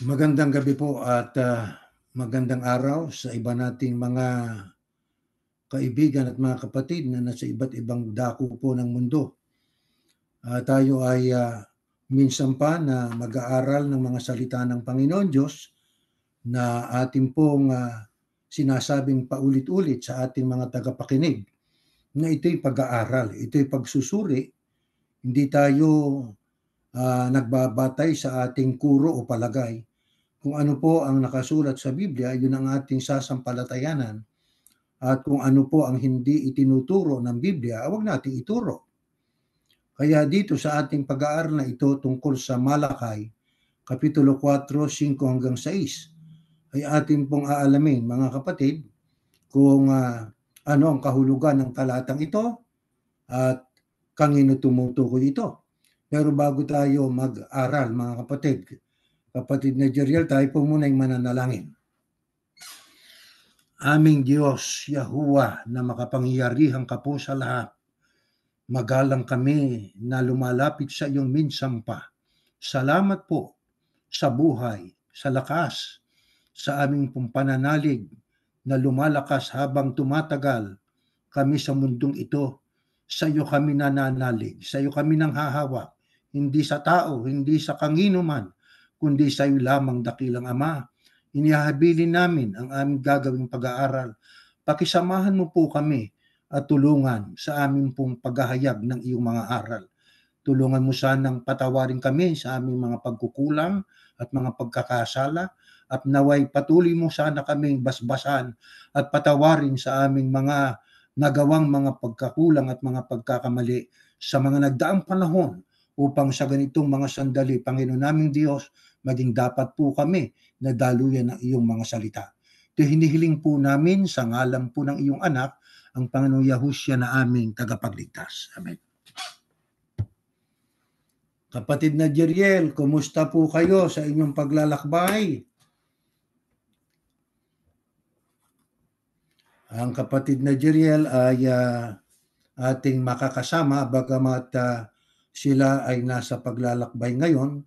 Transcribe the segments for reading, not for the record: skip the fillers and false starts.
Magandang gabi po at magandang araw sa iba nating mga kaibigan at mga kapatid na nasa iba't ibang dako po ng mundo. Tayo ay minsan pa na mag-aaral ng mga salita ng Panginoon Diyos na ating pong sinasabing paulit-ulit sa ating mga tagapakinig na ito'y pag-aaral, ito'y pagsusuri. Hindi tayo nagbabatay sa ating kuro o palagay. Kung ano po ang nakasulat sa Biblia, yun ang ating sasampalatayanan. At kung ano po ang hindi itinuturo ng Biblia, huwag nating ituro. Kaya dito sa ating pag-aaral na ito tungkol sa Malakay, Kapitulo 4, 5 hanggang 6, ay ating pong aalamin, mga kapatid, kung ano ang kahulugan ng talatang ito at kanino tumutukoy ito. Pero bago tayo mag-aral, mga kapatid na Jeriel, tayo po muna ay mananalangin. Aming Diyos, Yahuwah, na makapangyarihang ka po sa lahat, magalang kami na lumalapit sa iyong minsan pa. Salamat po sa buhay, sa lakas, sa aming pong pananalig na lumalakas habang tumatagal kami sa mundong ito. Sa iyo kami nananalig, sa iyo kami nanghahawak, hindi sa tao, hindi sa kangino man, kundi sa iyo lamang, dakilang Ama. Inihahabilin namin ang aming gagawing pag-aaral. Pakisamahan mo po kami at tulungan sa aming pong paghahayag ng iyong mga aral. Tulungan mo sanang patawarin kami sa aming mga pagkukulang at mga pagkakasala, at naway patuloy mo sana kaming basbasan at patawarin sa aming mga nagawang mga pagkakulang at mga pagkakamali sa mga nagdaang panahon, upang sa ganitong mga sandali, Panginoon naming Diyos, maging dapat po kami na daluyan ng iyong mga salita. Ito hinihiling po namin sa ngalan po ng iyong anak, ang Panginoong Yahushua na aming tagapagligtas. Amen. Kapatid na Jeriel, kumusta po kayo sa inyong paglalakbay? Ang kapatid na Jeriel ay ating makakasama bagamat sila ay nasa paglalakbay ngayon.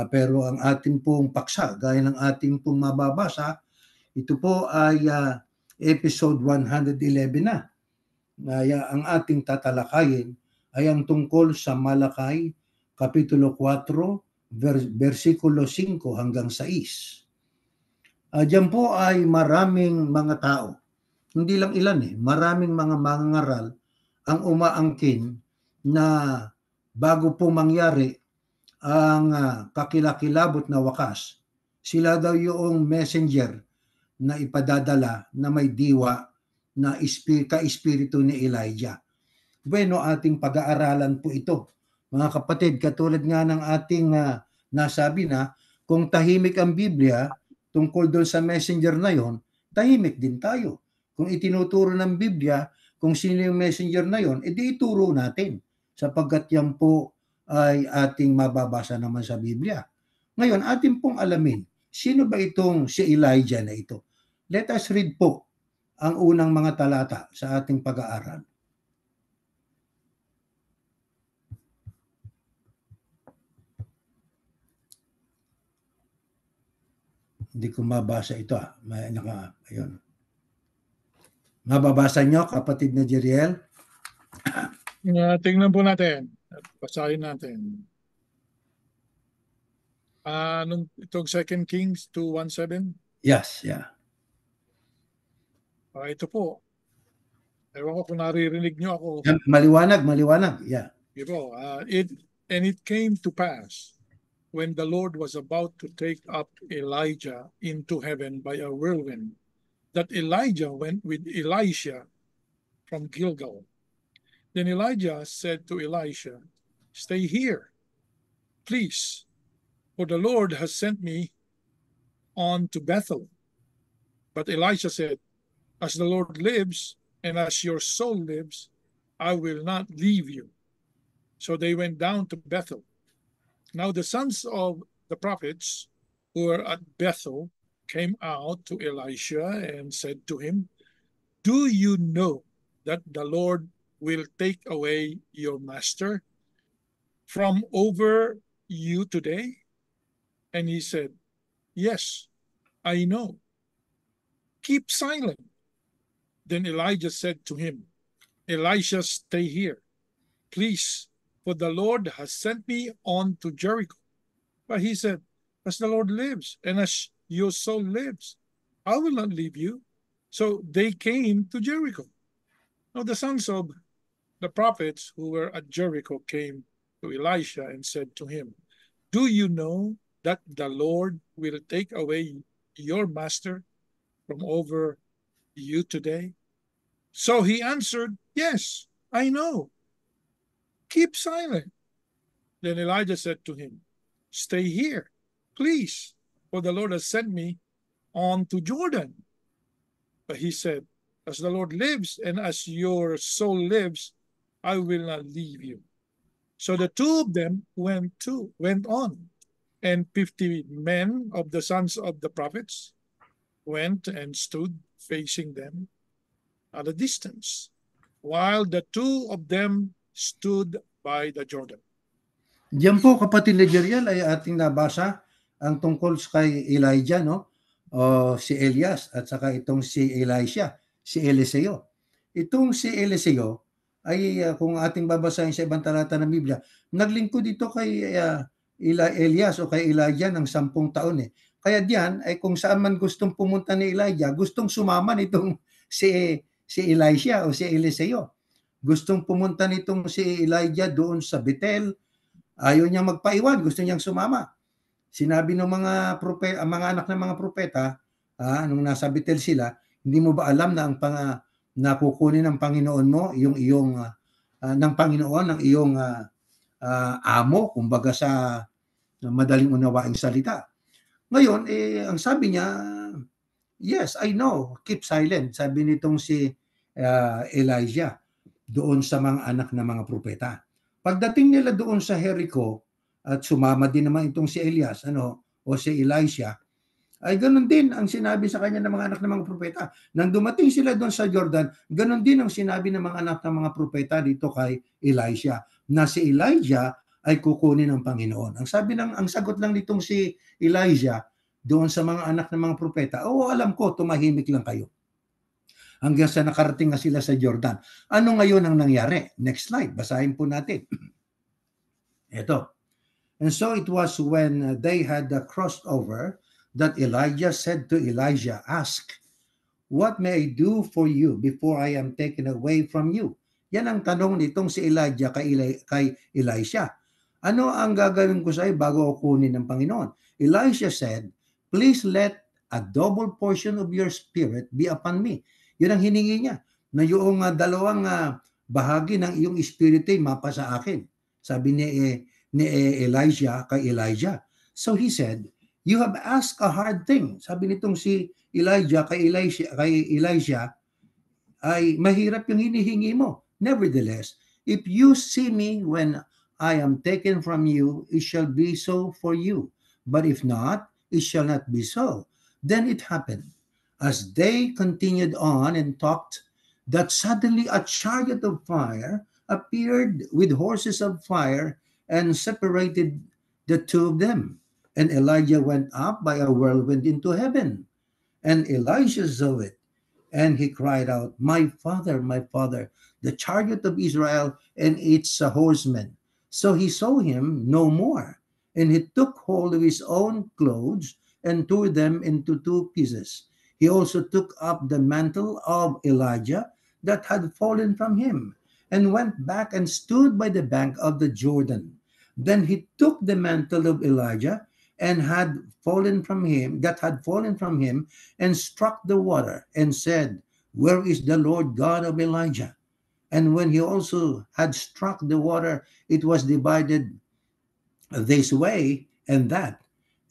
Pero ang ating pong paksa, gaya ng ating pong mababasa, ito po ay episode 111 na. Ang ating tatalakayin ay ang tungkol sa Malakay, Kapitulo 4, versikulo 5 hanggang 6. Diyan po ay maraming mga tao, hindi lang ilan maraming mga mangangaral ang umaangkin na bago po mangyari ang kakilakilabot na wakas, sila daw yung messenger na ipadadala na may diwa na ka-espiritu ni Elijah. Bueno, ating pag-aaralan po ito, mga kapatid, katulad nga ng ating nasabi na, kung tahimik ang Biblia tungkol doon sa messenger na yon, tahimik din tayo. Kung itinuturo ng Biblia kung sino yung messenger na yon, edi ituro natin, sapagkat yan po ay ating mababasa naman sa Biblia. Ngayon, ating pong alamin, sino ba itong si Elijah na ito? Let us read po ang unang mga talata sa ating pag-aaral. Hindi ko mabasa ito. Ayun. Mababasa nyo, kapatid na Jeriel? Tingnan po natin at basahin natin. Itong 2 Kings 2:17. Yes, yeah. Ito po. Ewan ko kung naririnig nyo ako. Maliwanag. Yeah. Ito, it came to pass when the Lord was about to take up Elijah into heaven by a whirlwind, that Elijah went with Elisha from Gilgal. Then Elijah said to Elisha, "Stay here, please, for the Lord has sent me on to Bethel." But Elisha said, "As the Lord lives, and as your soul lives, I will not leave you." So they went down to Bethel. Now the sons of the prophets who were at Bethel came out to Elisha and said to him, "Do you know that the Lord will take away your master from over you today?" And he said, Yes, I know. Keep silent. Then Elijah said to him, Elisha, stay here, please, for the Lord has sent me on to Jericho. But he said, as the Lord lives, and as your soul lives, I will not leave you. So they came to Jericho. Now the sons of the prophets who were at Jericho came to Elisha and said to him, do you know that the Lord will take away your master from over you today? So he answered, yes, I know. Keep silent. Then Elijah said to him, stay here, please, for the Lord has sent me on to Jordan. But he said, as the Lord lives and as your soul lives, I will not leave you. So the two of them went on, and 50 men of the sons of the prophets went and stood facing them at a distance, while the two of them stood by the Jordan. Diyan po kapatid na Jeriel ay ating nabasa ang tungkol kay Elijah, no? O si Elias at saka itong si Elisha, si Eliseo. Itong si Eliseo ay kung ating babasahin sa ibang talata ng Biblia, naglingkod ito kay Elias o kay Elijah ng 10 taon eh. Kaya diyan ay kung saan man gustong pumunta ni Elijah, gustong sumama nitong si Elisha o si Eliseo. Gustong pumunta nitong si Elijah doon sa Bethel. Ayaw niya magpaiwan, gusto niyang sumama. Sinabi ng mga anak ng mga propeta, nung nasa Bethel sila, hindi mo ba alam na na kukunin ng Panginoon mo yung iyong ng Panginoon ng iyong amo, kumbaga sa madaling unawaing salita. Ngayon, ang sabi niya, yes, I know, keep silent, sabi nitong si Elijah doon sa mga anak ng mga propeta. Pagdating nila doon sa Jericho, at sumama din naman itong si Elias, o si Elisha, ay ganun din ang sinabi sa kanya ng mga anak ng mga propeta. Nang dumating sila doon sa Jordan, ganun din ang sinabi ng mga anak ng mga propeta dito kay Elisha, na si Elijah ay kukunin ng Panginoon. Ang sagot lang nitong si Elijah doon sa mga anak ng mga propeta, alam ko, tumahimik lang kayo. Hanggang sa nakarating na sila sa Jordan. Ano ngayon ang nangyari? Next slide, basahin po natin. Ito. And so it was when they had crossed over that Elijah said to Elisha, ask, what may I do for you before I am taken away from you? Yan ang tanong nitong si Elijah kay Elisha. Ano ang gagawin ko sa iyo bago ako kunin ng Panginoon? Elisha said, please let a double portion of your spirit be upon me. Yun ang hiningi niya, na yung dalawang bahagi ng iyong espiritu ay mapa sa akin. Sabi ni Elijah kay Elijah. So he said, you have asked a hard thing. Sabi nitong si Elijah kay Elijah, ay mahirap yung hinihingi mo. Nevertheless, if you see me when I am taken from you, it shall be so for you. But if not, it shall not be so. Then it happened, as they continued on and talked, that suddenly a chariot of fire appeared with horses of fire and separated the two of them. And Elijah went up by a whirlwind into heaven. And Elisha saw it, and he cried out, my father, the chariot of Israel and its horsemen. So he saw him no more. And he took hold of his own clothes and tore them into 2 pieces. He also took up the mantle of Elijah that had fallen from him, and went back and stood by the bank of the Jordan. Then he took the mantle of Elijah and had fallen from him, and struck the water, and said, where is the Lord God of Elijah? And when he also had struck the water, it was divided this way and that.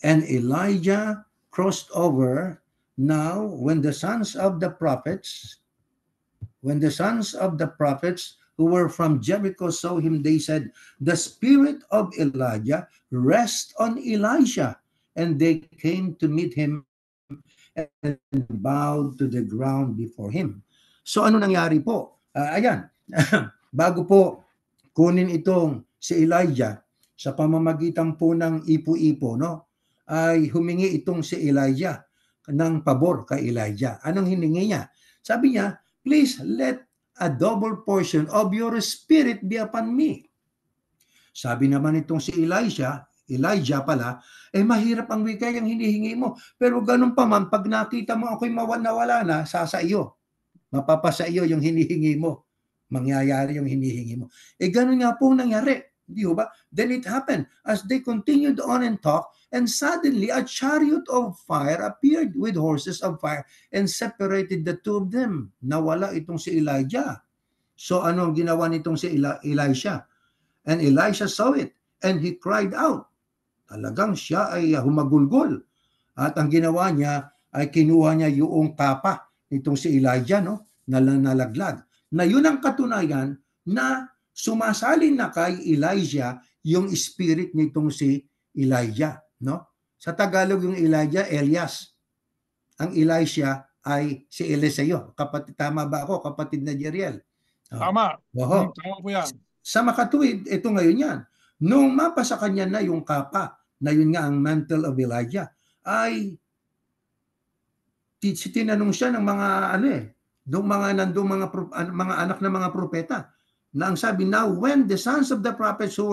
And Elijah crossed over. Now, when the sons of the prophets who were from Jericho saw him, they said, the spirit of Elijah rests on Elisha. And they came to meet him and bowed to the ground before him. So ano nangyari po? Ayan, bago po kunin itong si Elijah sa pamamagitan po ng ipo-ipo, no? ay humingi itong si Elijah ng pabor kay Elijah. Anong hiningi niya? Sabi niya, please let a double portion of your spirit be upon me. Sabi naman itong si Elijah pala, mahirap ang bigay ang hinihingi mo. Pero ganun pa man, pag nakita mo ako'y nawala na, sa iyo. Mapapasa iyo yung hinihingi mo. Mangyayari yung hinihingi mo. Ganun nga po nangyari. Di ba? Then it happened as they continued on and talked, and suddenly a chariot of fire appeared with horses of fire and separated the two of them. Nawala itong si Elijah. So anong ginawa nitong si Elisha? And Elisha saw it and he cried out. Talagang siya ay humagulgol. At ang ginawa niya ay kinuha niya yung kapa nitong si Elijah, no? Nalaglag. Na yun ang katunayan na sumasalin na kay Elijah yung spirit nitong si Elijah, no? Sa Tagalog yung Elijah, Elias. Ang Elisha ay si Eliseo. Kapatid, tama ba ako, kapatid na Jeriel? Tama. Oho. Tama po yan. Sa makatuwid, ito ngayon yan. Nung mapa sa kanya na yung kapa, na yun nga ang mantle of Elijah, ay tinanong siya ng mga mga anak ng mga propeta, na ang sabi, now when the sons of the prophets who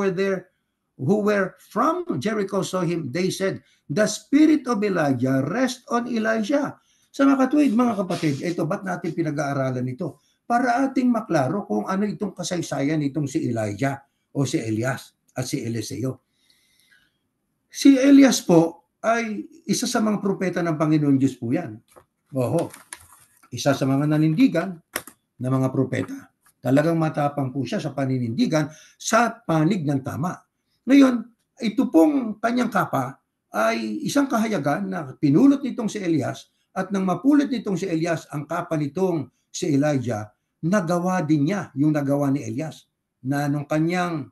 were from Jericho saw him, they said, the spirit of Elijah rest on Elijah. Sa makatuwid, mga kapatid, ito, ba't natin pinag-aaralan ito? Para ating maklaro kung ano itong kasaysayan itong si Elijah o si Elias at si Eliseo. Si Elias po ay isa sa mga propeta ng Panginoon Diyos po yan. Oho, isa sa mga nanindigan na mga propeta. Talagang matapang po siya sa paninindigan sa panig ng tama. Ngayon, ito pong kanyang kapa ay isang kahayagan na pinulot nitong si Elias, at nang mapulot nitong si Elias ang kapa nitong si Elijah, nagawa din niya yung nagawa ni Elias, na nung kanyang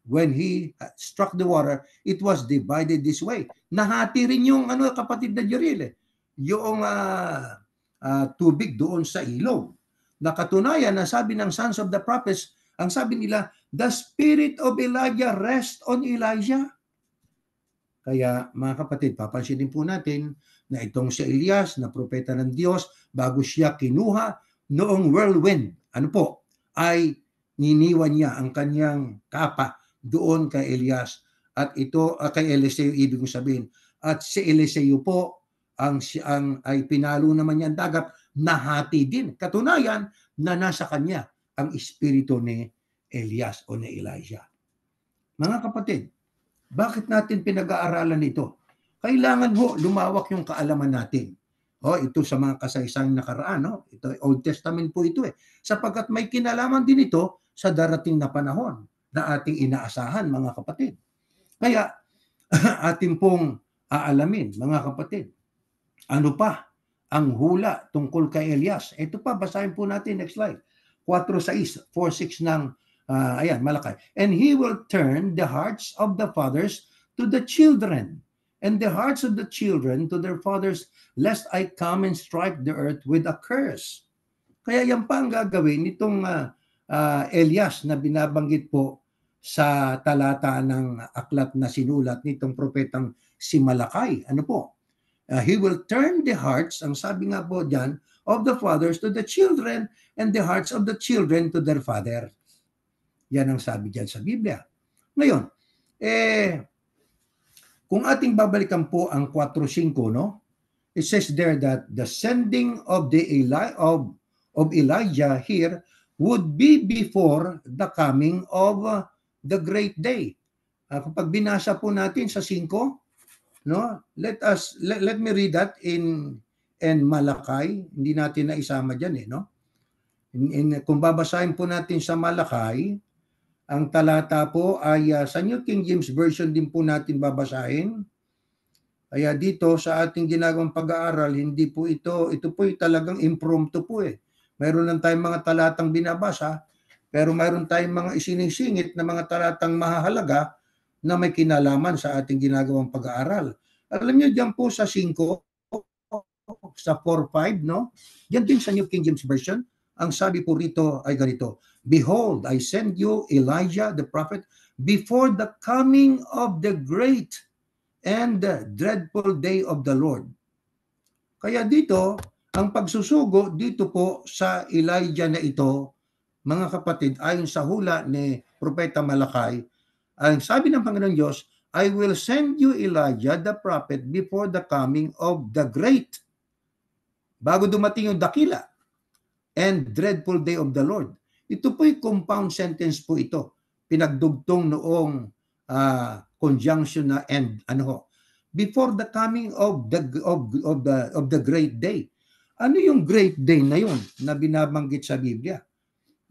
when he struck the water, it was divided this way. Nahati rin yung kapatid na Jeriel, yung tubig doon sa ilog. Nakatunayan na sabi ng sons of the prophets, ang sabi nila, the spirit of Elijah rest on Elijah. Kaya mga kapatid, papansinin po natin na itong si Elias na propeta ng Diyos, bago siya kinuha noong whirlwind, ay niniwan niya ang kanyang kapa doon kay Elias, at ito kay Eliseo, ibig sabihin. At si Eliseo po ay pinalo naman niya ang dagat, nahati din. Katunayan na nasa kanya ang espiritu ni Elias o ni Elijah. Mga kapatid, bakit natin pinag-aaralan ito? Kailangan lumawak yung kaalaman natin. Ito sa mga kasaysayang nakaraan, ito Old Testament po ito sapagkat may kinalaman din ito sa darating na panahon na ating inaasahan, mga kapatid. Kaya atin pong aalamin, mga kapatid, ano pa ang hula tungkol kay Elias. Ito pa, basahin po natin, next slide. 4:6 ng Malakay. And he will turn the hearts of the fathers to the children, and the hearts of the children to their fathers, lest I come and strike the earth with a curse. Kaya yan pa ang gagawin nitong Elias na binabanggit po sa talata ng aklat na sinulat nitong propetang si Malakay. Ano po? He will turn the hearts, ang sabi nga po dyan, of the fathers to the children, and the hearts of the children to their father. Yan ang sabi dyan sa Biblia. Ngayon, kung ating babalikan po ang 4:5, it says there that the sending of Elijah here would be before the coming of the great day. Kapag binasa po natin sa 5, let me read that in Malakay. Hindi natin na isama diyan kung babasahin po natin sa Malakay, ang talata po ay sa New King James Version din po natin babasahin. Kaya dito sa ating ginagawang pag-aaral, hindi po ito po talagang impromptu po Mayroon lang tayong mga talatang binabasa, pero mayroon tayong mga isinisingit na mga talatang mahahalaga na may kinalaman sa ating ginagawang pag-aaral. Alam niyo diyan po sa 5, sa 4:5, Yan din sa New King James Version. Ang sabi po rito ay ganito, behold, I send you Elijah the prophet before the coming of the great and the dreadful day of the Lord. Kaya dito, ang pagsusugo dito po sa Elijah na ito, mga kapatid, ayon sa hula ni Propeta Malakay, ang sabi ng Panginoon Diyos, I will send you Elijah the prophet before the coming of the great. Bago dumating yung dakila and dreadful day of the Lord. Ito po'y compound sentence po ito. Pinagdugtong noong conjunction na and before the coming of the great day. Ano yung great day na yun na binabanggit sa Biblia?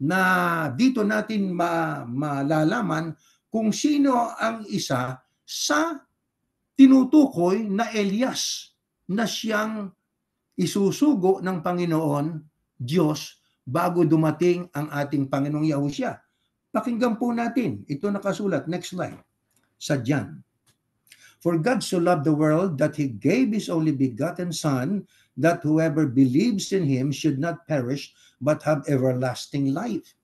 Na dito natin malalaman kung sino ang isa sa tinutukoy na Elias na siyang isusugo ng Panginoon Diyos bago dumating ang ating Panginoong Yahushua. Pakinggan po natin. Ito nakasulat. Next slide. Sa John. For God so loved the world that He gave His only begotten Son, that whoever believes in Him should not perish, but have everlasting life.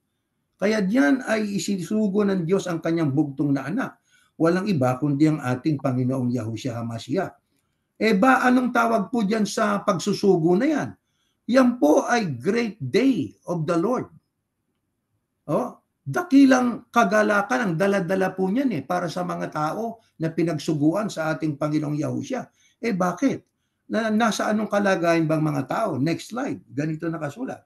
Kaya diyan ay isisugo ng Diyos ang kanyang bugtong na anak. Walang iba kundi ang ating Panginoong Yahushua HaMashiach. Anong tawag po diyan sa pagsusugo na yan? Yan po ay great day of the Lord. Dakilang kagalakan ang dala-dala po niyan para sa mga tao na pinagsuguan sa ating Panginoong Yahushua. Bakit? Nasa anong kalagayan bang mga tao? Next slide. Ganito nakasulat.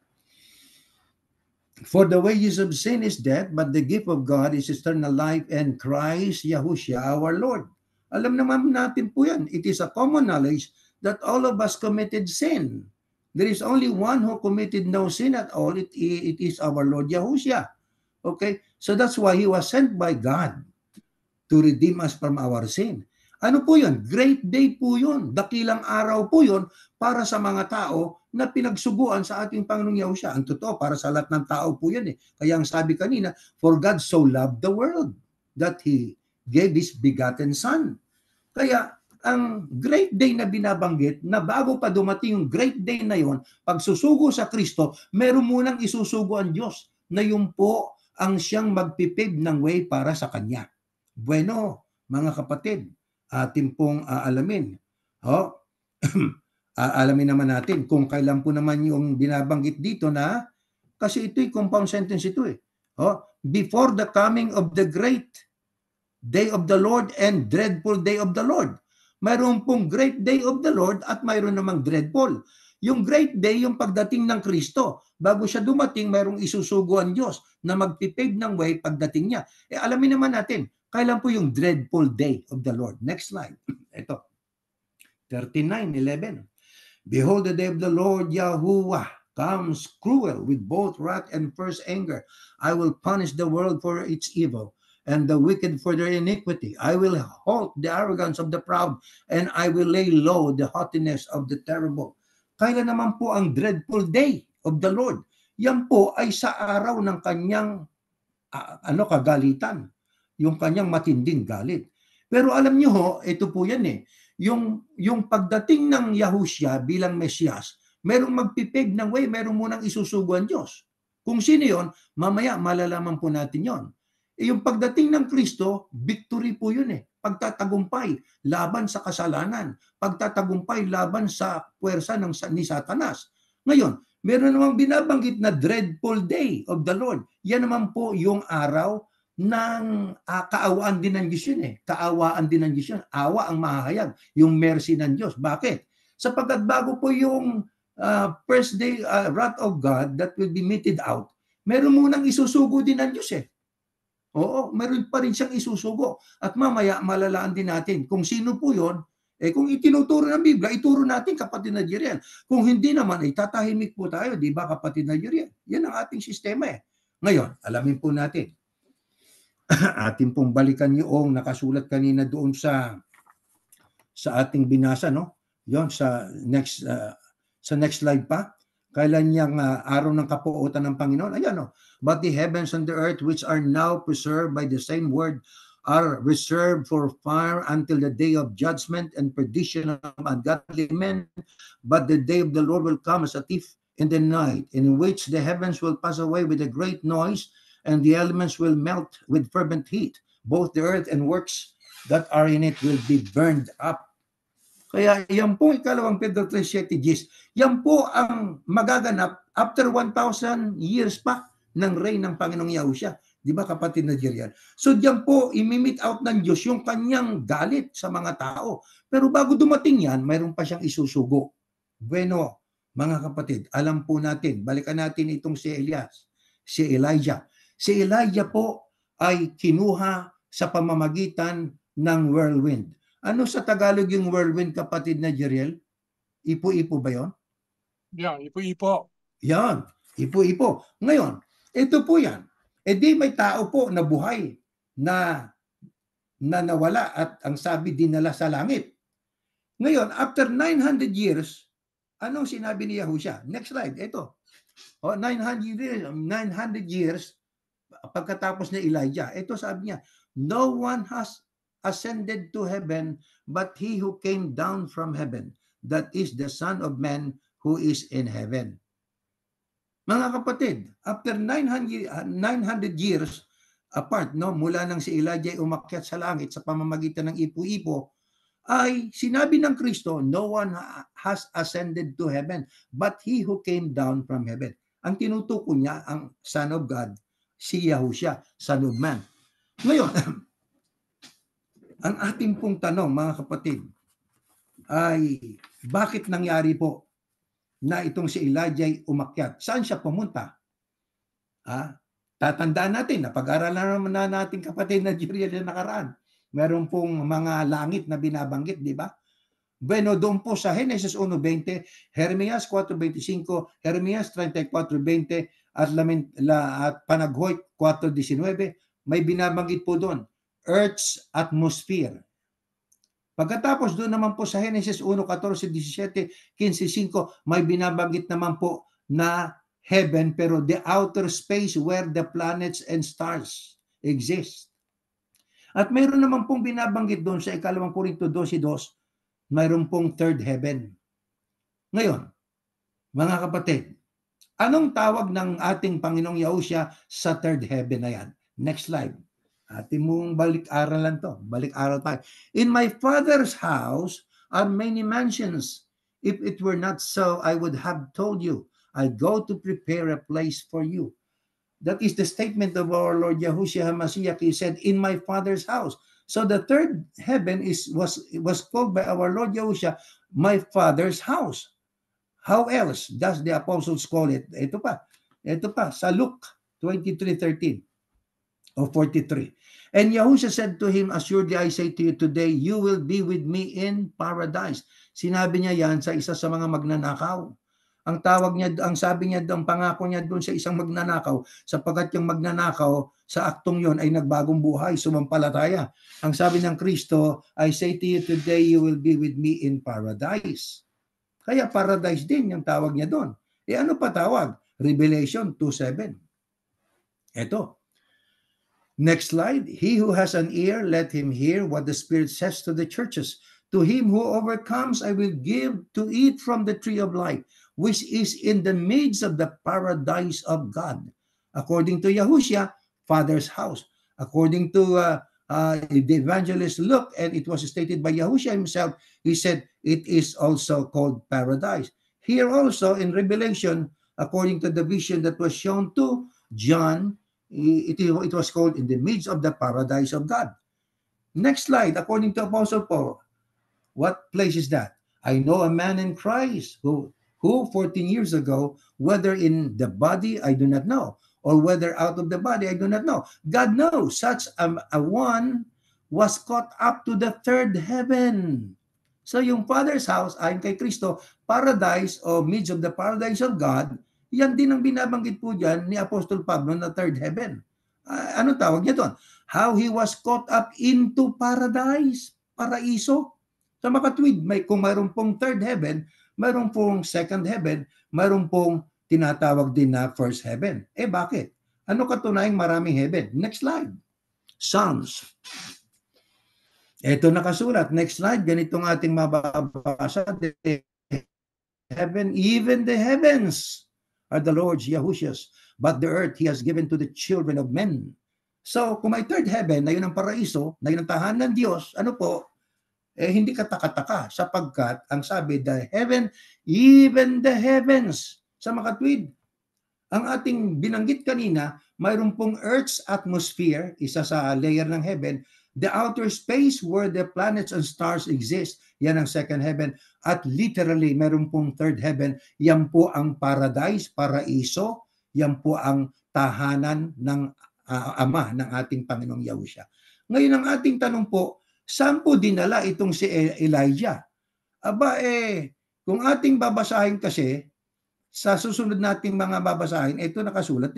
For the wages of sin is death, but the gift of God is eternal life and Christ Yahushua our Lord. Alam naman natin po yan. It is a common knowledge that all of us committed sin. There is only one who committed no sin at all. It is our Lord Yahushua. Okay? So that's why He was sent by God to redeem us from our sin. Ano po yun? Great day po yun. Dakilang araw po yun para sa mga tao na pinagsuguan sa ating Panginoong Yahushua. Ang totoo, para sa lahat ng tao po yun. Kaya ang sabi kanina, for God so loved the world that He gave His begotten Son. Kaya ang great day na binabanggit, na bago pa dumating yung great day na yon, pagsusugo sa Kristo, meron munang isusugo ang Diyos na yun po ang siyang magpipave ng way para sa Kanya. Bueno, mga kapatid, atin pong aalamin. Aalamin naman natin kung kailan po naman yung binabanggit dito na, kasi ito'y compound sentence ito . Before the coming of the great day of the Lord and dreadful day of the Lord. Mayroon pong great day of the Lord at mayroon namang dreadful. Yung great day, yung pagdating ng Kristo. Bago siya dumating, mayroong isusugo ang Diyos na magpipave ng way pagdating niya. Alamin naman natin, kailan po yung dreadful day of the Lord? Next slide. Ito. 39:11. Behold, the day of the Lord Yahuwah comes cruel with both wrath and fierce anger. I will punish the world for its evil, and the wicked for their iniquity. I will halt the arrogance of the proud, and I will lay low the haughtiness of the terrible. Kailan naman po ang dreadful day of the Lord? Yan po ay sa araw ng kanyang kagalitan, yung kanyang matinding galit. Pero alam niyo ho, ito po yan yung pagdating ng Yahushua bilang Mesiyas, merong magpipig ng way, merong munang isusuguan Diyos. Kung sino yon, mamaya malalaman po natin yon. Yung pagdating ng Kristo, victory po yun Pagtatagumpay laban sa kasalanan, pagtatagumpay laban sa puwersa ni Satanas. Ngayon, meron namang binabanggit na dreadful day of the Lord. Yan naman po yung araw ng kaawaan din ng Diyos yun Kaawaan din ng Diyos yun. Awa ang mahahayag, yung mercy ng Diyos. Bakit? Sapagkat bago po yung first day wrath of God that will be meted out, meron munang isusugo din ng Diyos Oo, meron pa rin siyang isusugo. At mamaya malalaan din natin kung sino po yun. Kung itinuturo ng Biblia, ituro natin, kapatid na Jeriel. Kung hindi naman, tatahimik po tayo, di ba, kapatid na Jeriel? Yan ang ating sistema Ngayon, alamin po natin. Atin pong balikan yung nakasulat kanina doon sa ating binasa, Yon sa next slide pa. Kailan niyang araw ng kapuotan ng Panginoon? Ayan But the heavens and the earth, which are now preserved by the same word, are reserved for fire until the day of judgment and perdition of ungodly men. But the day of the Lord will come as a thief in the night, in which the heavens will pass away with a great noise, and the elements will melt with fervent heat. Both the earth and works that are in it will be burned up. Kaya yan po, ikalawang Pedro 3:7 Gs, yan po ang magaganap after 1,000 years pa ng reign ng Panginoong Yahushua. Di ba kapatid na Jeriel? So diyan po, imimit out ng Diyos yung kanyang galit sa mga tao. Pero bago dumating yan, mayroon pa siyang isusugo. Bueno, mga kapatid, alam po natin, balikan natin itong si Elias, si Elijah. Si Elijah po ay kinuha sa pamamagitan ng whirlwind. Ano sa Tagalog yung whirlwind, kapatid na Jeriel? Ipo-ipo ba yon? Yeah, ipo-ipo. Yan, ipo-ipo. Ngayon, ito po yan. E di may tao po na buhay na nawala at ang sabi dinala sa langit. Ngayon, after 900 years, anong sinabi ni Yahushua? Next slide, ito. 900 years pagkatapos ni Elijah. Ito sabi niya, no one has ascended to heaven but he who came down from heaven, that is the Son of Man who is in heaven. Mga kapatid, after 900 years apart, no, mula nang si Elijah umakyat sa langit sa pamamagitan ng ipo-ipo, ay sinabi ng Kristo, no one has ascended to heaven but he who came down from heaven. Ang tinutukoy niya, ang Son of God, si Yahushua, Son of Man. Ngayon, ang ating pong tanong, mga kapatid, ay bakit nangyari po na itong si Elijah ay umakyat? Saan siya pumunta? Tatandaan natin, napag-aralan naman na natin, kapatid na Jeriel, na nakaraan. Meron pong mga langit na binabanggit, di ba? Bueno, doon po sa Genesis 1:20, Jeremias 4:25, Jeremias 34:20, at Panaghoy 4:19, may binabanggit po doon, Earth's atmosphere. Pagkatapos doon naman po sa Genesis 1:14, 17, 15, 5, may binabanggit naman po na heaven, pero the outer space where the planets and stars exist. At mayroon naman pong binabanggit doon sa ikalawang Korinto 12:2, mayroon pong third heaven. Ngayon, mga kapatid, anong tawag ng ating Panginoong Yahushua sa third heaven na yan? Next slide. Ating mong balik-aralan to. Balik-aral tayo. In my Father's house are many mansions. If it were not so, I would have told you, I go to prepare a place for you. That is the statement of our Lord Yahushua HaMashiach. He said, in my Father's house. So the third heaven was called by our Lord Yahushua, my Father's house. How else does the apostles call it? Ito pa, sa Luke 23:13 or 43. And Yahushua said to him, assuredly I say to you today, you will be with me in paradise. Sinabi niya yan sa isa sa mga magnanakaw. Ang tawag niya, ang sabi niya, ang pangako niya doon sa isang magnanakaw, sapagkat yung magnanakaw sa aktong yon ay nagbagong buhay, sumampalataya. Ang sabi ng Kristo, I say to you today, you will be with me in paradise. Kaya paradise din yung tawag niya doon. E ano pa tawag? Revelation 2:7. Ito. Next slide. He who has an ear, let him hear what the Spirit says to the churches. To him who overcomes, I will give to eat from the tree of life, which is in the midst of the paradise of God. According to Yahushua, Father's house. According to the evangelist Luke, and it was stated by Yahushua himself, he said, it is also called paradise. Here also in Revelation, according to the vision that was shown to John, it was called in the midst of the paradise of God. Next slide, according to Apostle Paul, what place is that? I know a man in Christ who 14 years ago, whether in the body, I do not know, or whether out of the body, I do not know. God knows such a one was caught up to the third heaven. So yung Father's house, ayon kay Kristo, paradise o midst of the paradise of God, yan din ang binabanggit po dyan ni Apostol Pablo na third heaven. Ano tawag niya doon? How he was caught up into paradise, paraiso. Sa makatwid, kung mayroon pong third heaven, mayroon pong second heaven, mayroon pong tinatawag din na first heaven. Eh bakit? Ano katunayang maraming heaven? Next slide. Psalms. Ito nakasulat. Next slide. Ganitong ating mababasa. Heaven, even the heavens are the Lord's, Yahushua's, but the earth he has given to the children of men. So, kung may third heaven, na yun ang paraiso, na yun ang tahanan ng Diyos, ano po, hindi kataka-taka sapagkat ang sabi, the heaven, even the heavens, sa makatwid. Ang ating binanggit kanina, mayroon pong Earth's atmosphere, isa sa layer ng heaven, the outer space where the planets and stars exist, yan ang second heaven, at literally, mayroon pong third heaven, yan po ang paradise, paraiso, yan po ang tahanan ng Ama ng ating Panginoong Yahushua. Ngayon ang ating tanong po, saan po dinala itong si Elijah? Aba kung ating babasahin kasi, sa susunod nating mga babasahin, ito nakasulat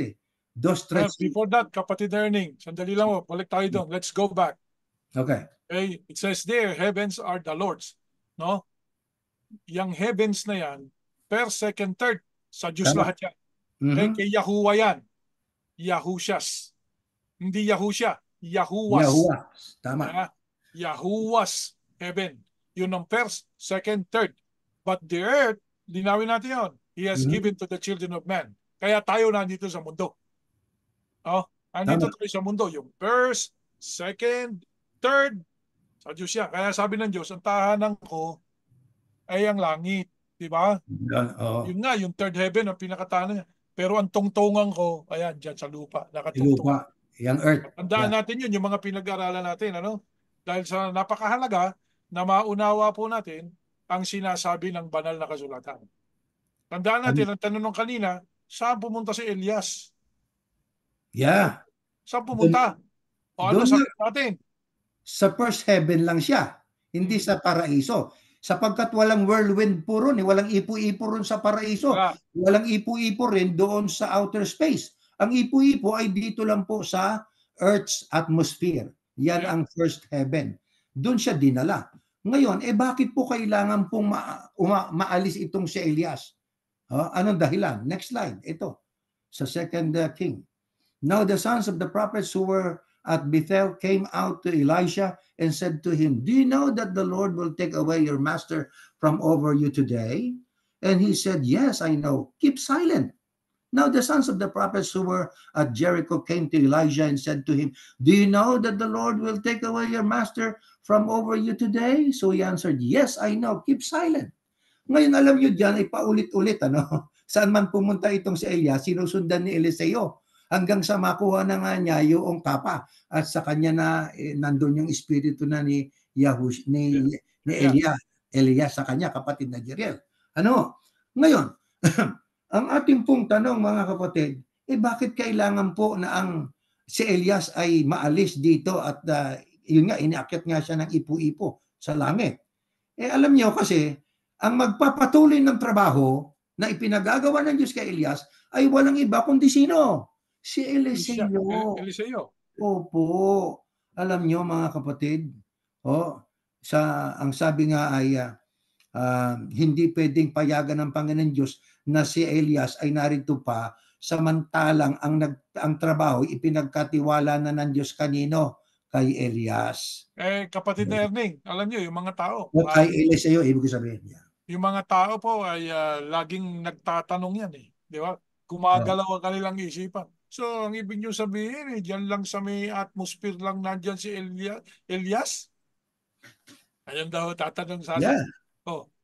Dos, tres. Before that, kapatid Erning, sandali lang mo, balik tayo doon. Let's go back. Okay. Okay, it says there, heavens are the Lord's. No? Yang heavens na yan, per second, third, sa Diyos Tama. lahat yan. Okay, kay Yahuwah yan. Yahushas. Hindi Yahusha, Yahuwas. Yahuwah. Tama. Yahuwas heaven. Yun ang first, second, third. But the earth, linawin natin yun. He has given to the children of man. Kaya tayo nandito sa mundo. Nandito tayo sa mundo. Yung first, second, third, sa Diyos yan. Kaya sabi ng Diyos, ang tahanan ko ay ang langit. Diba? Yun nga, yung third heaven, ang pinakatahanan niya. Pero ang tungtungan ko, ayan, dyan sa lupa. Nakatungtong. Lupa. Yung earth. Tandaan natin yun, yung mga pinag-aralan natin. Dahil sa napakahalaga na maunawa po natin ang sinasabi ng banal na kasulatan. Tandaan natin, ang tanong kanina, saan pumunta si Elias? Yeah. Saan pumunta? O ano sabi natin? Sa first heaven lang siya, hindi sa paraiso. Sapagkat walang whirlwind po ron, walang ipo-ipo ron sa paraiso. Walang ipo-ipo rin doon sa outer space. Ang ipo-ipo ay dito lang po sa Earth's atmosphere. Yan ang first heaven. Doon siya dinala. Ngayon, bakit po kailangan pong maalis itong si Elias? Anong dahilan? Next slide. Ito. Sa second king. Now the sons of the prophets who were at Bethel came out to Elisha and said to him, do you know that the Lord will take away your master from over you today? And he said, yes, I know. Keep silent. Now the sons of the prophets who were at Jericho came to Elijah and said to him, do you know that the Lord will take away your master from over you today? So he answered, yes, I know. Keep silent. Ngayon alam nyo dyan, paulit-ulit. Saan man pumunta itong si Elias, sinusundan ni Eliseo. Hanggang sa makuha na nga niya yung kapa at sa kanya na nandun yung espiritu na ni Elias sa kanya, kapatid na Jeriel. Ngayon, ang ating pong tanong mga kapatid, bakit kailangan po na si Elias ay maalis dito at yun nga, iniakyat nga siya ng ipo-ipo sa langit. Alam niyo kasi, ang magpapatuloy ng trabaho na ipinagagawa ng Diyos kay Elias ay walang iba kundi sino? Si Eliseo. Opo. Alam nyo mga kapatid, ang sabi nga ay hindi pwedeng payagan ng Panginoon Diyos na si Elias ay narito pa samantalang ang trabaho ipinagkatiwala na ng Diyos kanino? Kay Elias. Kapatid na Erning, alam nyo, yung mga tao. Kay Eliseo, ibig sabihin niya. Yung mga tao po ay laging nagtatanong yan Di ba? Gumagalaw ang kanilang isipan. So, ang ibig nyo sabihin, dyan lang sa may atmosphere lang nandyan si Elias? Ayun daw, tatanong sana. Yeah.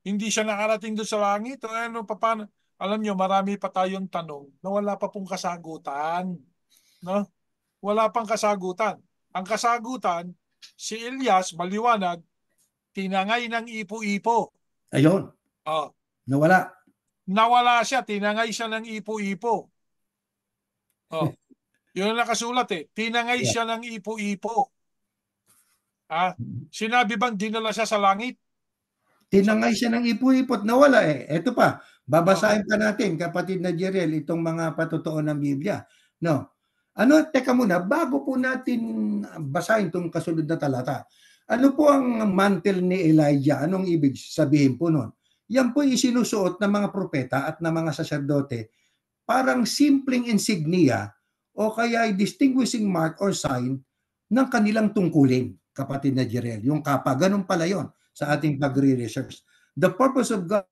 Hindi siya nakarating doon sa langit. Paano? Alam nyo, marami pa tayong tanong na wala pa pong kasagutan. No? Wala pang kasagutan. Ang kasagutan, si Elias, maliwanag, tinangay ng ipo-ipo. Ayun. Nawala. Nawala siya, tinangay siya ng ipo-ipo. Yun ang nakasulat Tinangay siya ng ipo-ipo. Sinabi bang dinala siya sa langit? Tinangay siya ng ipo-ipo at nawala Ito pa, babasahin pa natin, kapatid na Jeriel, itong mga patutuon ng Biblia. Teka muna, bago po natin basahin itong kasunod na talata, ano po ang mantle ni Elijah? Anong ibig sabihin po nun? Yan po isinusuot ng mga propeta at ng mga saserdote, parang simpleng insignia o kaya ay distinguishing mark or sign ng kanilang tungkulin, kapatid na Jeriel. Yung kapa, ganun pala yon sa ating pagre-research. The purpose of God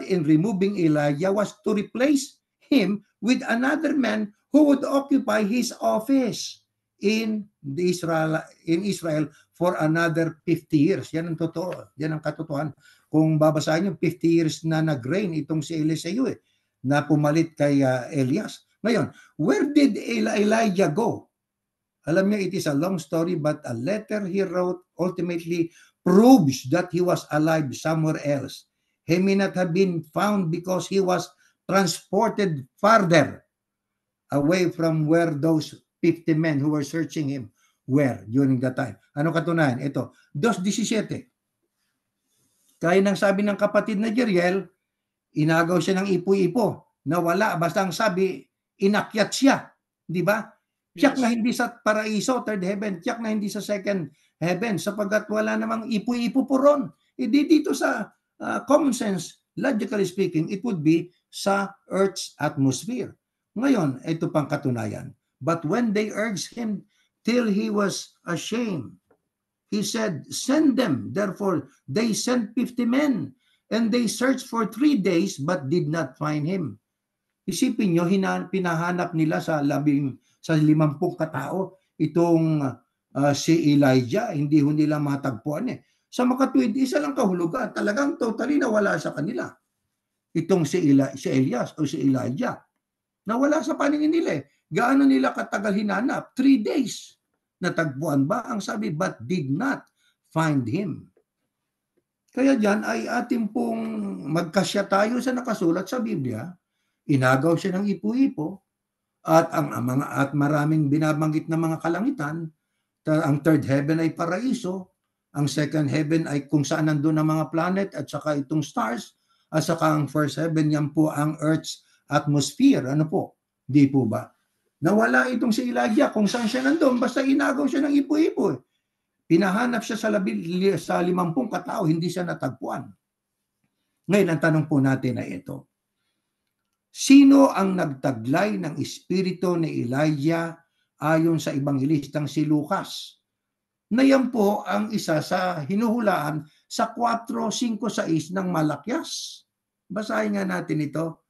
in removing Elijah was to replace him with another man who would occupy his office. in Israel for another 50 years. Yan ang totoo. Yan ang katotohanan. Kung babasahin yung 50 years na nag-reign itong si Eliseo na pumalit kay Elias. Ngayon, where did Elijah go? Alam niyo, it is a long story, but a letter he wrote ultimately proves that he was alive somewhere else. He may not have been found because he was transported farther away from where those 50 men who were searching him were during that time. Ano katunayan? Ito, 2:17. Kaya nang sabi ng kapatid na Jeriel, inagaw siya ng ipo-ipo. Nawala, basta ang sabi, inakyat siya. Di ba? Tiyak na hindi sa paraiso, third heaven. Tiyak na hindi sa second heaven sapagkat wala namang ipo-ipo po ron. Hindi dito sa common sense, logically speaking, it would be sa Earth's atmosphere. Ngayon, ito pang katunayan. But when they urged him till he was ashamed, he said, send them. Therefore, they sent 50 men. And they searched for 3 days but did not find him. Isipin nyo, pinahanap nila sa 50 katao itong si Elijah. Hindi ho nila matagpuan eh. Sa makatwid, isa lang kahulugan. Talagang totally nawala sa kanila. Itong si Elias o si Elijah. Nawala sa paningin nila eh. Gaano nila katagal hinanap? 3 days. Natagpuan ba? Ang sabi, but did not find him. Kaya dyan ay ating pong magkasya tayo sa nakasulat sa Biblia. Inagaw siya ng ipo-ipo at maraming binabanggit na mga kalangitan. Ang third heaven ay paraiso, ang second heaven ay kung saan nandun ang mga planet at saka itong stars, at saka ang first heaven yan po ang Earth's atmosphere. Ano po? Di po ba? Nawala itong si Elijah kung saan siya nandun, basta inagaw siya ng ipo-ipo. Pinahanap siya sa 50 katao, hindi siya natagpuan. Ngayon, ang tanong po natin ay ito. Sino ang nagtaglay ng espiritu ni Elijah ayon sa Ebanghelistang si Lucas? Na yan po ang isa sa hinuhulaan sa 4:5-6 ng Malakyas. Basahin nga natin ito.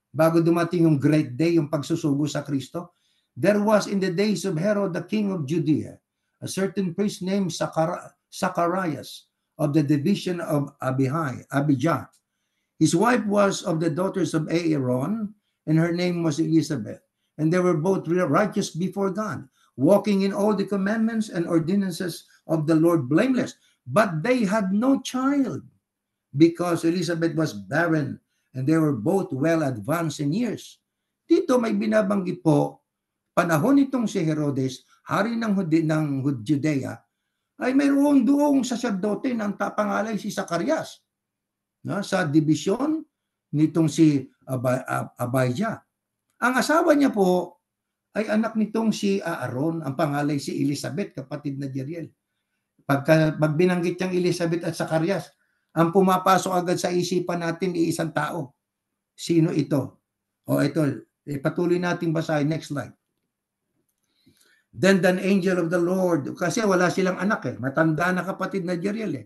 Bago dumating yung great day, yung pagsusugo sa Kristo. There was in the days of Herod the king of Judea a certain priest named Zacharias of the division of Abijah. His wife was of the daughters of Aaron, and her name was Elizabeth. And they were both righteous before God, walking in all the commandments and ordinances of the Lord blameless. But they had no child, because Elizabeth was barren, and they were both well advanced in years. Dito may binabanggit po, panahon itong si Herodes, hari ng Judea, ay mayroong doong saserdote ng pangalan si Zacarias, sa dibisyon nitong si Abijah. Ang asawa niya po ay anak nitong si Aaron, ang pangalan si Elizabeth, kapatid na Jeriel. Pag binanggit niyang Elizabeth at Zacarias, ang pumapasok agad sa isipan natin ay isang tao. Sino ito? Ito, patuloy nating basahin. Next slide. Then an angel of the Lord, kasi wala silang anak matanda na kapatid na Jeriel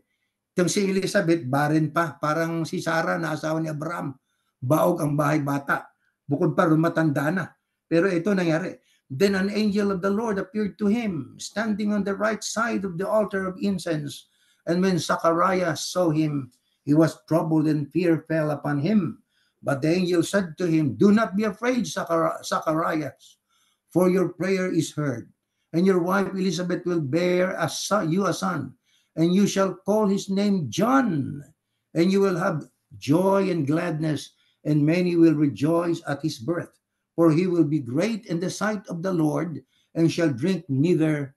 Itong si Elizabeth, barren pa, parang si Sarah na asawa ni Abraham. Baog ang bahay bata. Bukod pa, matanda na. Pero ito nangyari. Then an angel of the Lord appeared to him, standing on the right side of the altar of incense. And when Zacharias saw him, he was troubled and fear fell upon him. But the angel said to him, do not be afraid, Zacharias, for your prayer is heard. And your wife Elizabeth will bear you a son, and you shall call his name John. And you will have joy and gladness, and many will rejoice at his birth. For he will be great in the sight of the Lord, and shall drink neither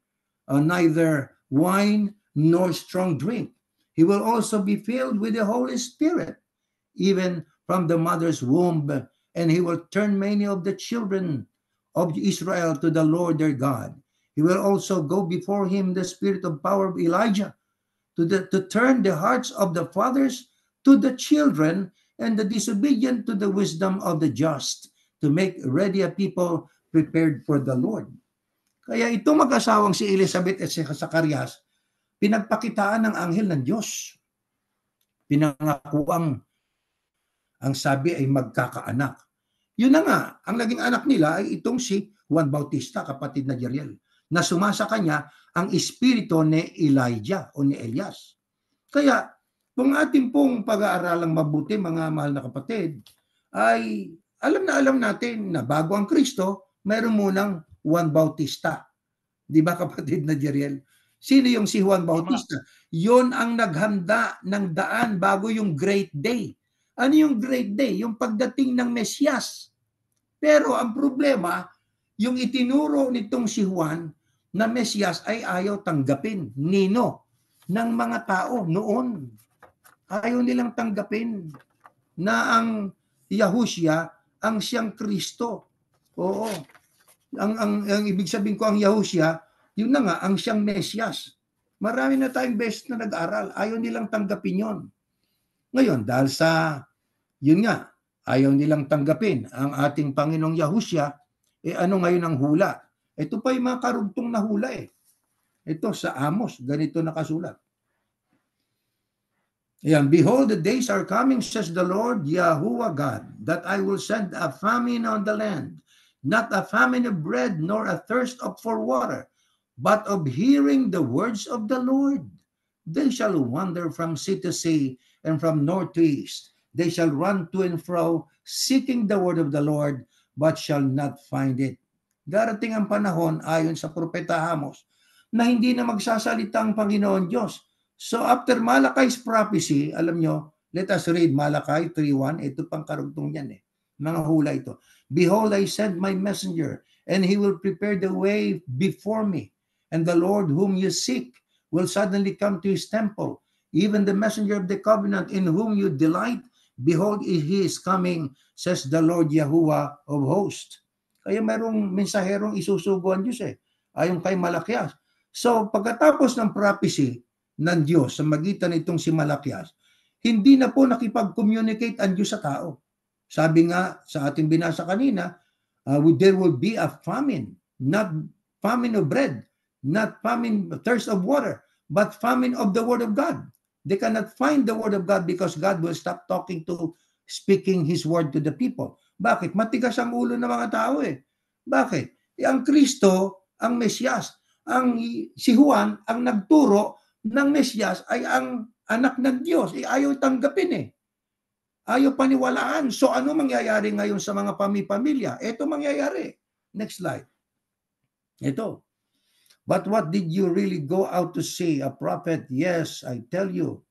wine nor strong drink. He will also be filled with the Holy Spirit, even from the mother's womb, and he will turn many of the children of Israel to the Lord their God. He will also go before him the spirit of power of Elijah, to turn the hearts of the fathers to the children, and the disobedient to the wisdom of the just, to make ready a people prepared for the Lord. Kaya itong mag-asawang si Elizabeth at si Zacarias, pinagpakitaan ng anghel ng Diyos. Pinangakuang ang sabi ay magkakaanak. Yun na nga, ang naging anak nila ay itong si Juan Bautista, kapatid na Jeriel, na sumasa kanya ang espiritu ni Elijah o ni Elias. Kaya, kung ating pong pag-aaralang mabuti, mga mahal na kapatid, ay alam natin na bago ang Kristo, mayroon munang Juan Bautista. Di ba, kapatid na Jeriel? Sino yung si Juan Bautista? Yun ang naghanda ng daan bago yung Great Day. Ano yung Great Day? Yung pagdating ng Mesyas. Pero ang problema, yung itinuro nitong si Juan na Mesyas ay ayaw tanggapin. Nino? Ng mga tao noon. Ayaw nilang tanggapin na ang Yahushua ang siyang Kristo. Oo. Ang ibig sabihin ko ang Yahushua, yun na nga, ang siyang Mesyas. Marami na tayong beses na nag-aral. Ayaw nilang tanggapin yon. Ngayon, dahil sa, yun nga, ayaw nilang tanggapin ang ating Panginoong Yahushua, ano ngayon ang hula? Ito pa yung mga karugtong na hula eh. Ito sa Amos, ganito nakasulat. Ayan, behold, the days are coming, says the Lord, Yahuwah God, that I will send a famine on the land, not a famine of bread, nor a thirst for water, but of hearing the words of the Lord. They shall wander from sea to sea, and from north to east. They shall run to and fro, seeking the word of the Lord, but shall not find it. Darating ang panahon, ayon sa propeta Amos, na hindi na magsasalita ang Panginoon Diyos. So after Malachi's prophecy, alam nyo, let us read Malachi 3:1. Ito pang karugtong yan eh. Mga hula ito. Behold, I send my messenger, and he will prepare the way before me. And the Lord whom you seek will suddenly come to his temple. Even the messenger of the covenant in whom you delight, behold, he is coming, says the Lord Yahuwah of hosts. Kaya mayroong mensaherong isusuguan Diyos eh. Ayon kay Malakias. So pagkatapos ng prophecy ng Diyos sa magitan nitong si Malakias, hindi na po nakipag-communicate ang Diyos sa tao. Sabi nga sa ating binasa kanina, there will be a famine, not famine of bread, not famine, thirst of water, but famine of the word of God. They cannot find the word of God because God will stop speaking His word to the people. Bakit? Matigas ang ulo ng mga tao eh. Bakit? Ang Kristo, ang Mesyas, si Juan, ang nagturo ng Mesyas ay ang anak ng Diyos. Ayaw tanggapin eh. Ayaw paniwalaan. So ano mangyayari ngayon sa mga pamilya? Ito mangyayari. Next slide. Ito. But what did you really go out to see? A prophet? Yes, I tell you.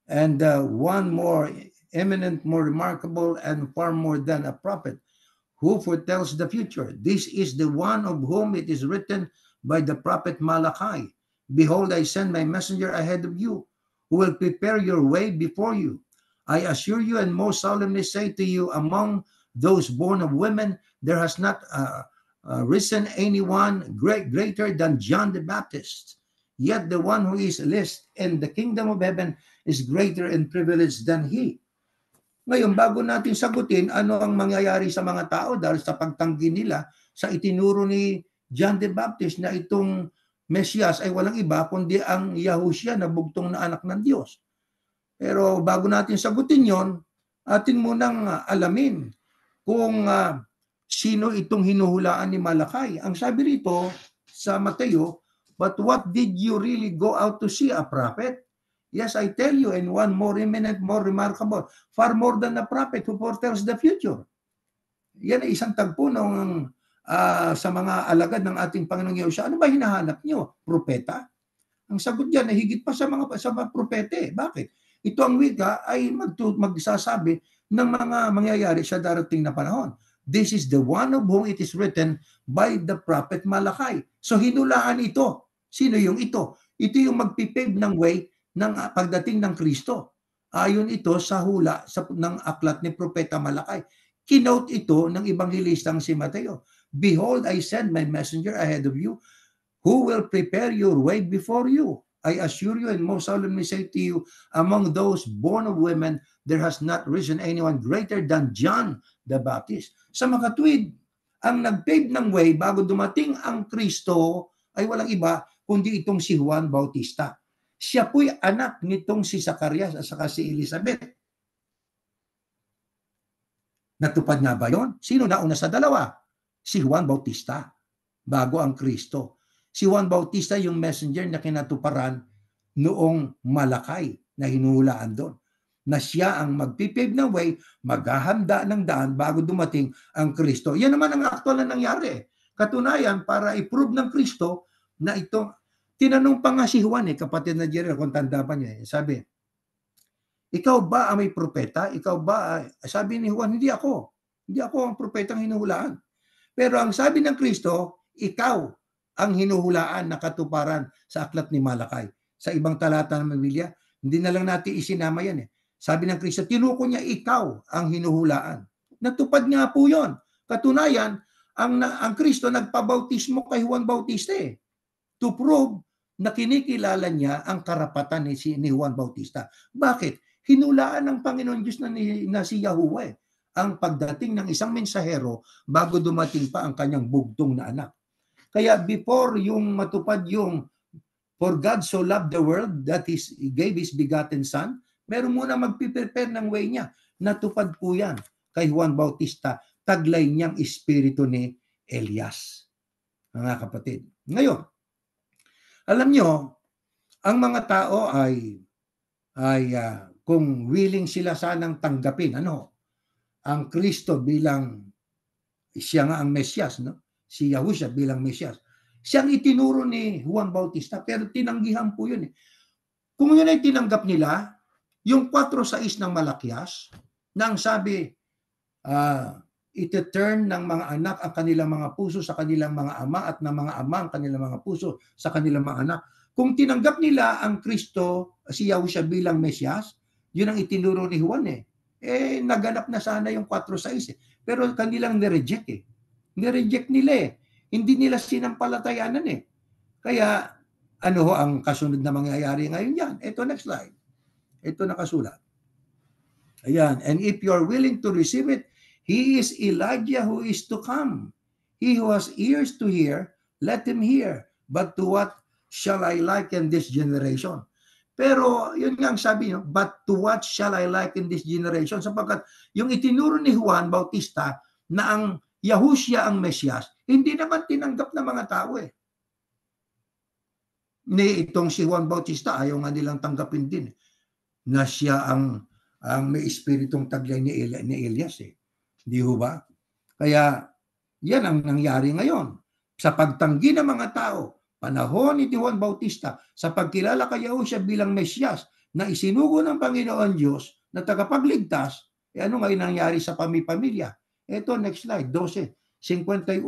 And one more eminent, more remarkable, and far more than a prophet, who foretells the future. This is the one of whom it is written by the prophet Malachi. Behold, I send my messenger ahead of you, who will prepare your way before you. I assure you and most solemnly say to you, among those born of women, there has not risen anyone greater than John the Baptist. Yet the one who is least in the kingdom of heaven is greater in privilege than he. Ngayon, bago natin sagutin ano ang mangyayari sa mga tao dahil sa pagtanggi nila sa itinuro ni John the Baptist na itong Mesyas ay walang iba kundi ang Yahushua na bugtong na anak ng Diyos. Pero bago natin sagutin yon, atin munang alamin kung sino itong hinuhulaan ni Malachi. Ang sabi rito sa Mateo, but what did you really go out to see? A prophet? Yes, I tell you, and one more eminent, more remarkable, far more than a prophet who foretells the future. Yan ay isang tagpo ng sa mga alagad ng ating Panginoong Yahushua. Ano ba hinahanap nyo? Propeta? Ang sagot diyan ay higit pa sa mga propete. Bakit? Ito ang wika ay magsasabi ng mga mangyayari sa darating na panahon. This is the one of whom it is written by the prophet Malachi. So hinulaan ito. Sino yung ito? Ito yung magpipave ng way ng pagdating ng Kristo. Ayon ito sa hula ng aklat ni Propeta Malachi. Kinote ito ng Ebanghelistang si Mateo. Behold, I send my messenger ahead of you, who will prepare your way before you. I assure you and most solemnly say to you, among those born of women, there has not risen anyone greater than John the Baptist. Sa mga tuwid, ang nagpave ng way bago dumating ang Kristo ay walang iba kundi itong si Juan Bautista. Siya po'y anak nitong si Zacarias at saka si Elizabeth. Natupad nga ba yun? Sino nauna sa dalawa? Si Juan Bautista, bago ang Kristo. Si Juan Bautista yung messenger na kinatuparan noong Malakay na hinuhulaan doon. Na siya ang magpipave ng way, maghahanda ng daan bago dumating ang Kristo. Yan naman ang aktual na nangyari. Katunayan, para i-prove ng Kristo na ito, tinanong pa nga si Juan, kapatid na Jerry, kung tanda pa niya, sabi, ikaw ba ang may propeta? Ikaw ba? Sabi ni Juan, hindi ako. Hindi ako ang propetang hinuhulaan. Pero ang sabi ng Kristo, ikaw ang hinuhulaan na katuparan sa aklat ni Malakay. Sa ibang talata ng Biblia, hindi na lang natin isinama yan. Sabi ng Kristo, tinuko niya ikaw ang hinuhulaan. Natupad nga po yun. Katunayan, ang Kristo nagpabautismo kay Juan Bautista to prove na kinikilala niya ang karapatan ni Juan Bautista. Bakit? Hinulaan ng Panginoon Diyos na si Yahuwah ang pagdating ng isang mensahero bago dumating pa ang kanyang bugtong na anak. Kaya before yung matupad yung for God so loved the world that He gave His begotten Son, meron muna magpiprepare ng way niya. Natupad po yan kay Juan Bautista, taglay niyang espiritu ni Elias. Mga kapatid. Ngayon, alam nyo, ang mga tao ay kung willing sila sanang tanggapin, ang Kristo bilang siya nga ang Mesyas, si Yahushua bilang Mesyas. Siyang itinuro ni Juan Bautista, pero tinanggihan po yun. Kung yun ay tinanggap nila, yung 4:6 ng Malakias, nang sabi, iti-turn ng mga anak ang kanilang mga puso sa kanilang mga ama at ng mga ama ang kanilang mga puso sa kanilang mga anak. Kung tinanggap nila ang Kristo, si Yahushua bilang Mesyas, yun ang itinuro ni Juan naganap na sana yung 4:6 Pero kanilang nireject Nireject nila Hindi nila sinampalatayanan Kaya, ano ho ang kasunod na mangyayari ngayon yan? Ito, next slide. Ito nakasulat. Ayan. And if you are willing to receive it, He is Elijah who is to come. He who has ears to hear, let him hear. But to what shall I liken this generation? Pero yun nga ang sabi nyo, but to what shall I liken this generation? Sapagkat yung itinuro ni Juan Bautista na ang Yahushua ang Mesyas, hindi naman tinanggap ng mga tao Ni itong si Juan Bautista, ayaw nga nilang tanggapin din na siya ang may espiritong taglay ni Elias Di ho ba? Kaya yan ang nangyari ngayon. Sa pagtanggi ng mga tao, panahon ni Juan Bautista, sa pagkilala kay Yahushua bilang Mesyas na isinugo ng Panginoon Diyos na tagapagligtas, ano ngayon nangyari sa pamilya? Ito, next slide, 12, 51,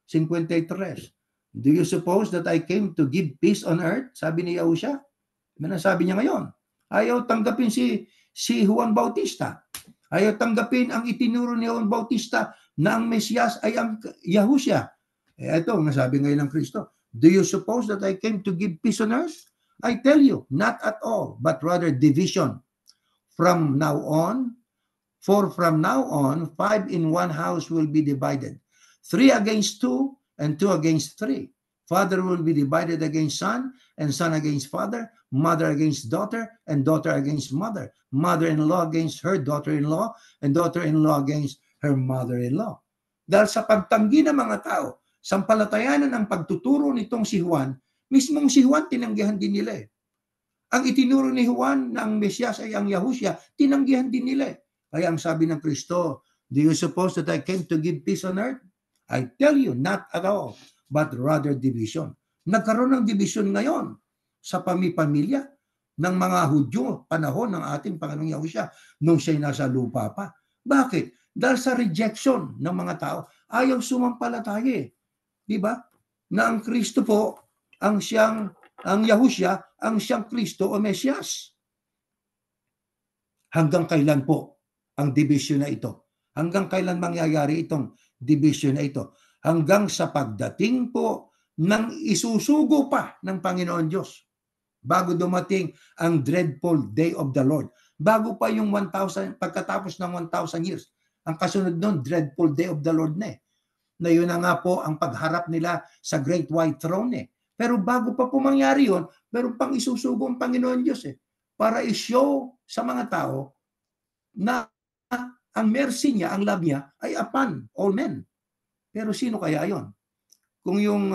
53. Do you suppose that I came to give peace on earth? Sabi ni Yahushua. Ano sabi niya ngayon? Ayaw tanggapin si Juan Bautista. Ayaw tanggapin ang itinuro ni Juan Bautista na ang Mesyas ay ang Yahushua. Ito, nasabi ngayon ng Kristo. Do you suppose that I came to give peace on earth? I tell you, not at all, but rather division. From now on, 5 in one house will be divided. 3 against 2, and 2 against 3. Father will be divided against son, and son against father, mother against daughter, and daughter against mother, mother-in-law against her daughter-in-law, and daughter-in-law against her mother-in-law. Dahil sa pagtanggi ng mga tao, sampalatayanan ang pagtuturo nitong si Juan, mismong si Juan tinanggihan din nila Ang itinuro ni Juan na ang Mesyas ay ang Yahushua, tinanggihan din nila Kaya ang sabi ng Kristo, do you suppose that I came to give peace on earth? I tell you, not at all, but rather division. Nagkaroon ng division ngayon sa pamilya ng mga Hudyo, panahon ng ating Panginoong Yahushua, nung siya'y nasa lupa pa. Bakit? Dahil sa rejection ng mga tao, ayaw sumampalataya Di ba? Na ang Kristo po, ang Yahushua, ang siyang Kristo o Mesyas. Hanggang kailan po ang division na ito? Hanggang kailan mangyayari itong division na ito? Hanggang sa pagdating po ng isusugo pa ng Panginoon Diyos. Bago dumating ang dreadful day of the Lord. Bago pa yung 1,000, pagkatapos ng 1,000 years. Ang kasunod nun, dreadful day of the Lord na Na yun na nga po ang pagharap nila sa Great White Throne Pero bago pa po mangyari yun, meron pang isusugo ang Panginoon Diyos para i-show sa mga tao na ang mercy niya, ang love niya ay upon all men. Pero sino kaya yon? Kung yung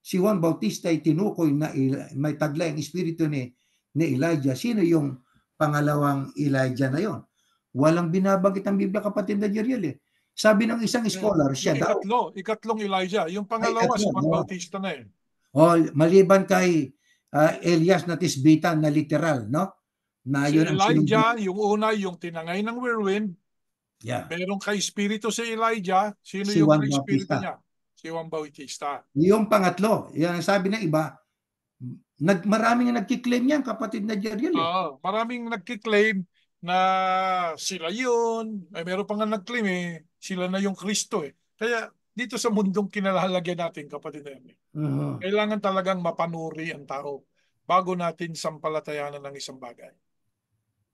si Juan Bautista ay tinukoy na may taglay ang espiritu ni Elijah, sino yung pangalawang Elijah na yon? Walang binabanggit ang Biblia, kapatid na Jeriel eh. Sabi ng isang scholar, siya daw. Ikatlong Elijah. Yung pangalawa, si Juan Bautista na eh. Maliban kay Elias na tisbitan na literal, no? Na Si yun ang Elijah, yung una, yung tinangay ng whirlwind. Yeah. Merong ka-espiritu si Elijah. Sino Si yung Juan ka-espiritu Bautista. niya? Si Juan Bautista. Yung pangatlo, yan ang sabi ng iba, maraming nagkiklaim yan, kapatid na Jeriel eh. Maraming nagkiklaim na sila yun. Ay, meron pa nga nag-claim eh, sila na yung Kristo eh. Kaya dito sa mundong kinalalagyan natin, kapatid na yan, kailangan talagang mapanuri ang tao bago natin sampalatayanan ng isang bagay.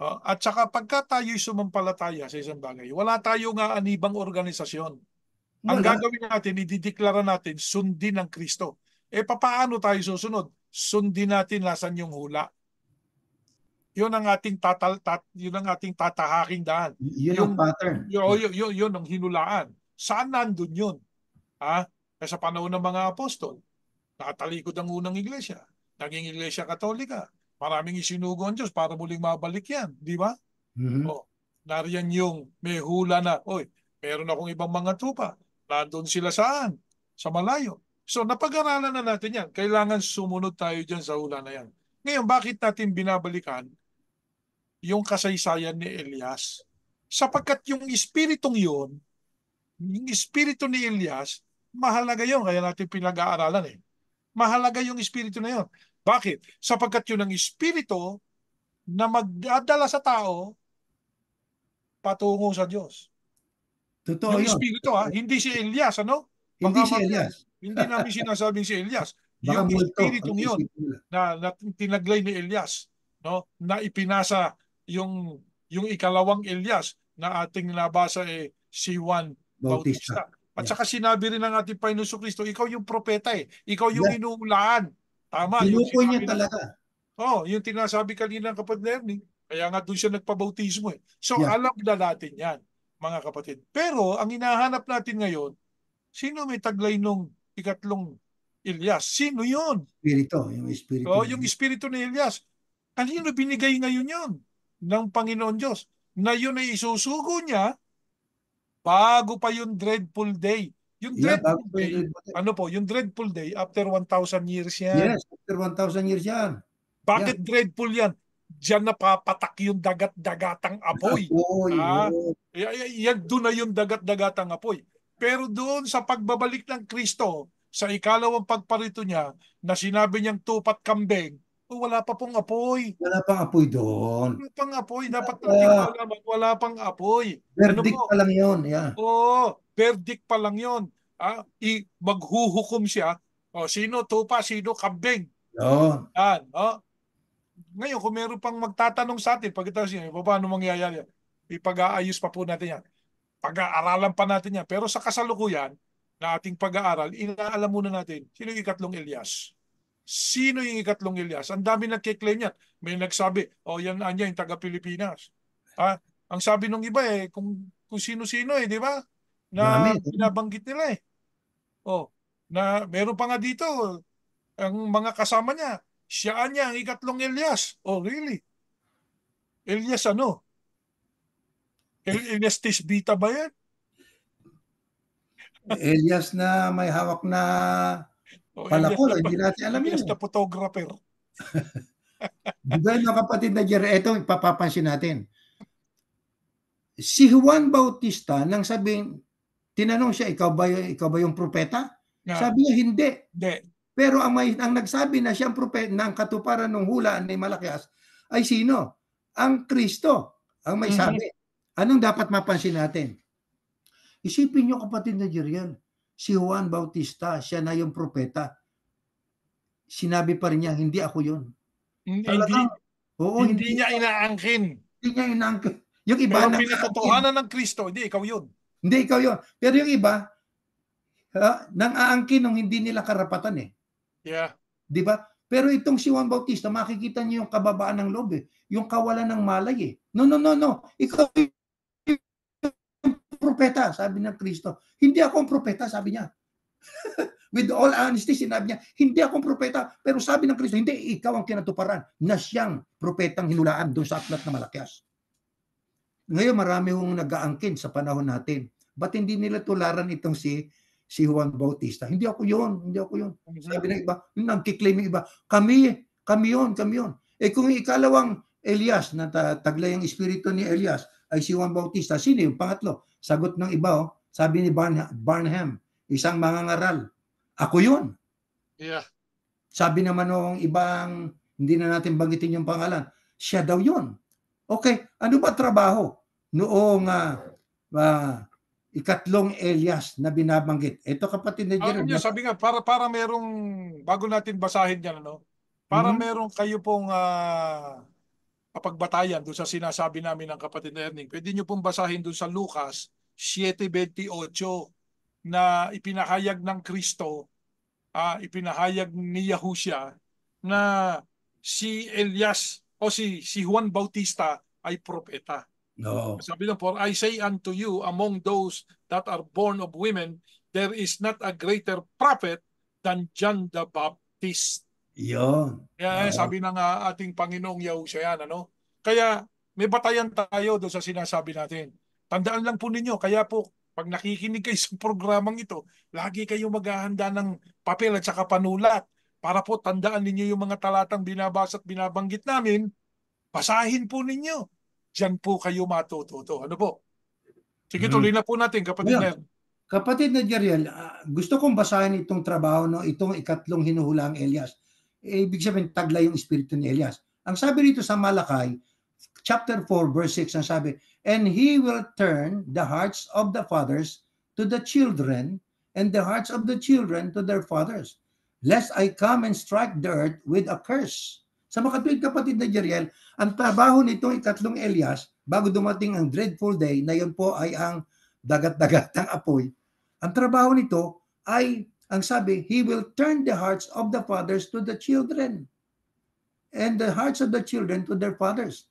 At saka pagka tayo'y sumampalataya sa isang bagay, wala tayong anibang organisasyon. Ang gagawin natin, idideklara natin, sundin ng Kristo. Papaano tayo susunod? Sundin natin nasan yung hula. Yun ang ating yun ang ating tatahaking daan. Yun ang pattern. Yun ang hinulaan. Saan nandun yun? Sa panahon ng mga apostol, nakatalikod ang unang iglesia. Naging iglesia katolika. Maraming isinugo ang Diyos para muling mabalik yan. Di ba? Nariyan yung may hula na, meron akong ibang mga tupa. Nandun sila saan? Sa malayo. So napag-aralan na natin yan. Kailangan sumunod tayo dyan sa hula na yan. Ngayon, bakit natin binabalikan yung kasaysayan ni Elias? Sapagkat yung espiritong yun, yung espiritu ni Elias, mahalaga yun. Kaya natin pinag-aaralan eh. Mahalaga yung espiritu na yun. Bakit? Sapagkat yun ang espiritu na magdadala sa tao patungo sa Diyos. Totoo yung yun. espiritu hindi si Elias, ano? Hindi si Elias. Hindi namin sinasabing si Elias. Baka Yung multo espiritong yun na tinaglay ni Elias, no? Na ipinasa yung ikalawang Elias na ating nabasa si Juan Bautista. At saka sinabi rin ng ating Panginoon Kristo, ikaw yung propeta eh. Ikaw yung inuulaan. Tama. Tinukoy niya talaga. Yung tinasabi kanina ng kapatid Ernie. Kaya nga doon siya nagpabautismo eh. So alam na natin yan, mga kapatid. Pero ang hinahanap natin ngayon, sino may taglay nung ikatlong Elias? Sino yun? Yung espiritu. Yung espiritu ni Elias. Kanino binigay ngayon yun? Ng Panginoon Diyos. Na yun ay isusugo niya bago pa yung dreadful day. Yung dreadful day, yung dreadful day, after 1,000 years yan. Yes, after 1,000 years yan. Bakit dreadful yan? Diyan napapatak yung dagat-dagatang apoy. Yan doon na yung dagat-dagatang apoy. Pero doon sa pagbabalik ng Kristo, sa ikalawang pagparito niya, na sinabi niyang tupat kambing, wala pa pong apoy. Wala pang apoy doon. Wala pang apoy. Dapat natin malaman, wala pang apoy. Verdict pa lang yun. Yeah. Verdict pa lang yun. Maghuhukom siya. Sino tupa, sino kambing. Ngayon, kung meron pang magtatanong sa atin, pagkatapos yun, paano mangyayari? Ipag-aayos pa po natin yan. Pag-aaralan pa natin yan. Pero sa kasalukuyan na ating pag-aaral, inaalam muna natin, sino yung ikatlong Elias? Sino yung ikatlong Elias? Ang dami nagkiklaim yan. May nagsabi, yan anya yung taga-Pilipinas. Ang sabi nung iba kung sino-sino di ba? Na binabanggit nila na meron pa nga dito, ang mga kasama niya, siya ang ikatlong Elias. Really? Elias ano? Elias Tisbita ba yan? Elias na may hawak na palakol. Hindi natin alam Elias yun. na photographer. Diba yung kapatid na Jerry? Ito, ipapapansin natin. Si Juan Bautista, nang sabihin, tinanong siya, ikaw ba yung propeta? Sabi niya, hindi. Pero ang nagsabi na siyang propeta ng katuparan ng hula ni Malakias ay sino? Ang Kristo ang may sabi. Anong dapat mapansin natin? Isipin niyo, kapatid na Jeriel, si Juan Bautista, siya na yung propeta. Sinabi pa rin niya, hindi ako yun. Hindi niya inaangkin. Hindi niya inaangkin. Yung iba pero pinatotohanan ng Kristo, hindi ikaw yun. Hindi ikaw yun. Pero yung iba, nang aangkin nung hindi nila karapatan Yeah. Di ba? Pero itong si Juan Bautista, makikita niyo yung kababaan ng loob yung kawalan ng malay No. Ikaw propeta, sabi ng Kristo. Hindi ako ang propeta, sabi niya. With all honesty, sinabi niya, hindi ako ang propeta. Pero sabi ng Kristo, hindi, ikaw ang kinatuparan na siyang propetang hinulaan doon sa aklat na Malakias. Ngayon, marami hong nag-aangkin sa panahon natin. Ba't hindi nila tularan itong si Juan Bautista? Hindi ako yun, hindi ako yun. Sabi ng iba, nagkiklaim ng iba, kami yun. Eh kung ikalawang Elias, na taglay ang espiritu ni Elias, ay si Juan Bautista, sino yung pangatlo? Sagot ng iba, sabi ni Barnham, isang mangangaral, ako yun. Yeah. Sabi naman ng ibang, hindi na natin banggitin yung pangalan, siya daw yun. Okay, ano ba trabaho noong ikatlong Elias na binabanggit? Ito kapatid na Jerry. Sabi nga, para merong, bago natin basahin yan, ano? Para merong kayo pong kapagbatayan doon sa sinasabi namin ng kapatid na Erning, pwede nyo pong basahin doon sa Lucas 7:28 na ipinahayag ng Kristo, ipinahayag ni Yahushua na si Elias o si Juan Bautista ay propeta. No. Sabi ng, for I say unto you, among those that are born of women, there is not a greater prophet than John the Baptist. Yun. Kaya sabi ng ating Panginoong Yahushua yan, ano? Kaya may batayan tayo doon sa sinasabi natin. Tandaan lang po ninyo, kaya po pag nakikinig kayo sa programang ito, lagi kayo maghahanda ng papel at saka panulat para po tandaan ninyo yung mga talatang binabasa at binabanggit namin, basahin po ninyo. Diyan po kayo matututo. Ano po? Sige, tuloy na po natin, kapatid Nel. Kapatid na Jeriel, gusto kong basahin itong trabaho, no, itong ikatlong hinuhulang Elias. Ibig sabihin, taglay yung espiritu ni Elias. Ang sabi rito sa Malakay, chapter 4, verse 6, ang sabi, and he will turn the hearts of the fathers to the children, and the hearts of the children to their fathers, lest I come and strike the earth with a curse. Sa makatuwid kapatid na Jeriel, ang trabaho nitong ikatlong Elias, bago dumating ang dreadful day, na yun po ay ang dagat-dagat ng apoy, ang trabaho nito ay, ang sabi, he will turn the hearts of the fathers to the children, and the hearts of the children to their fathers.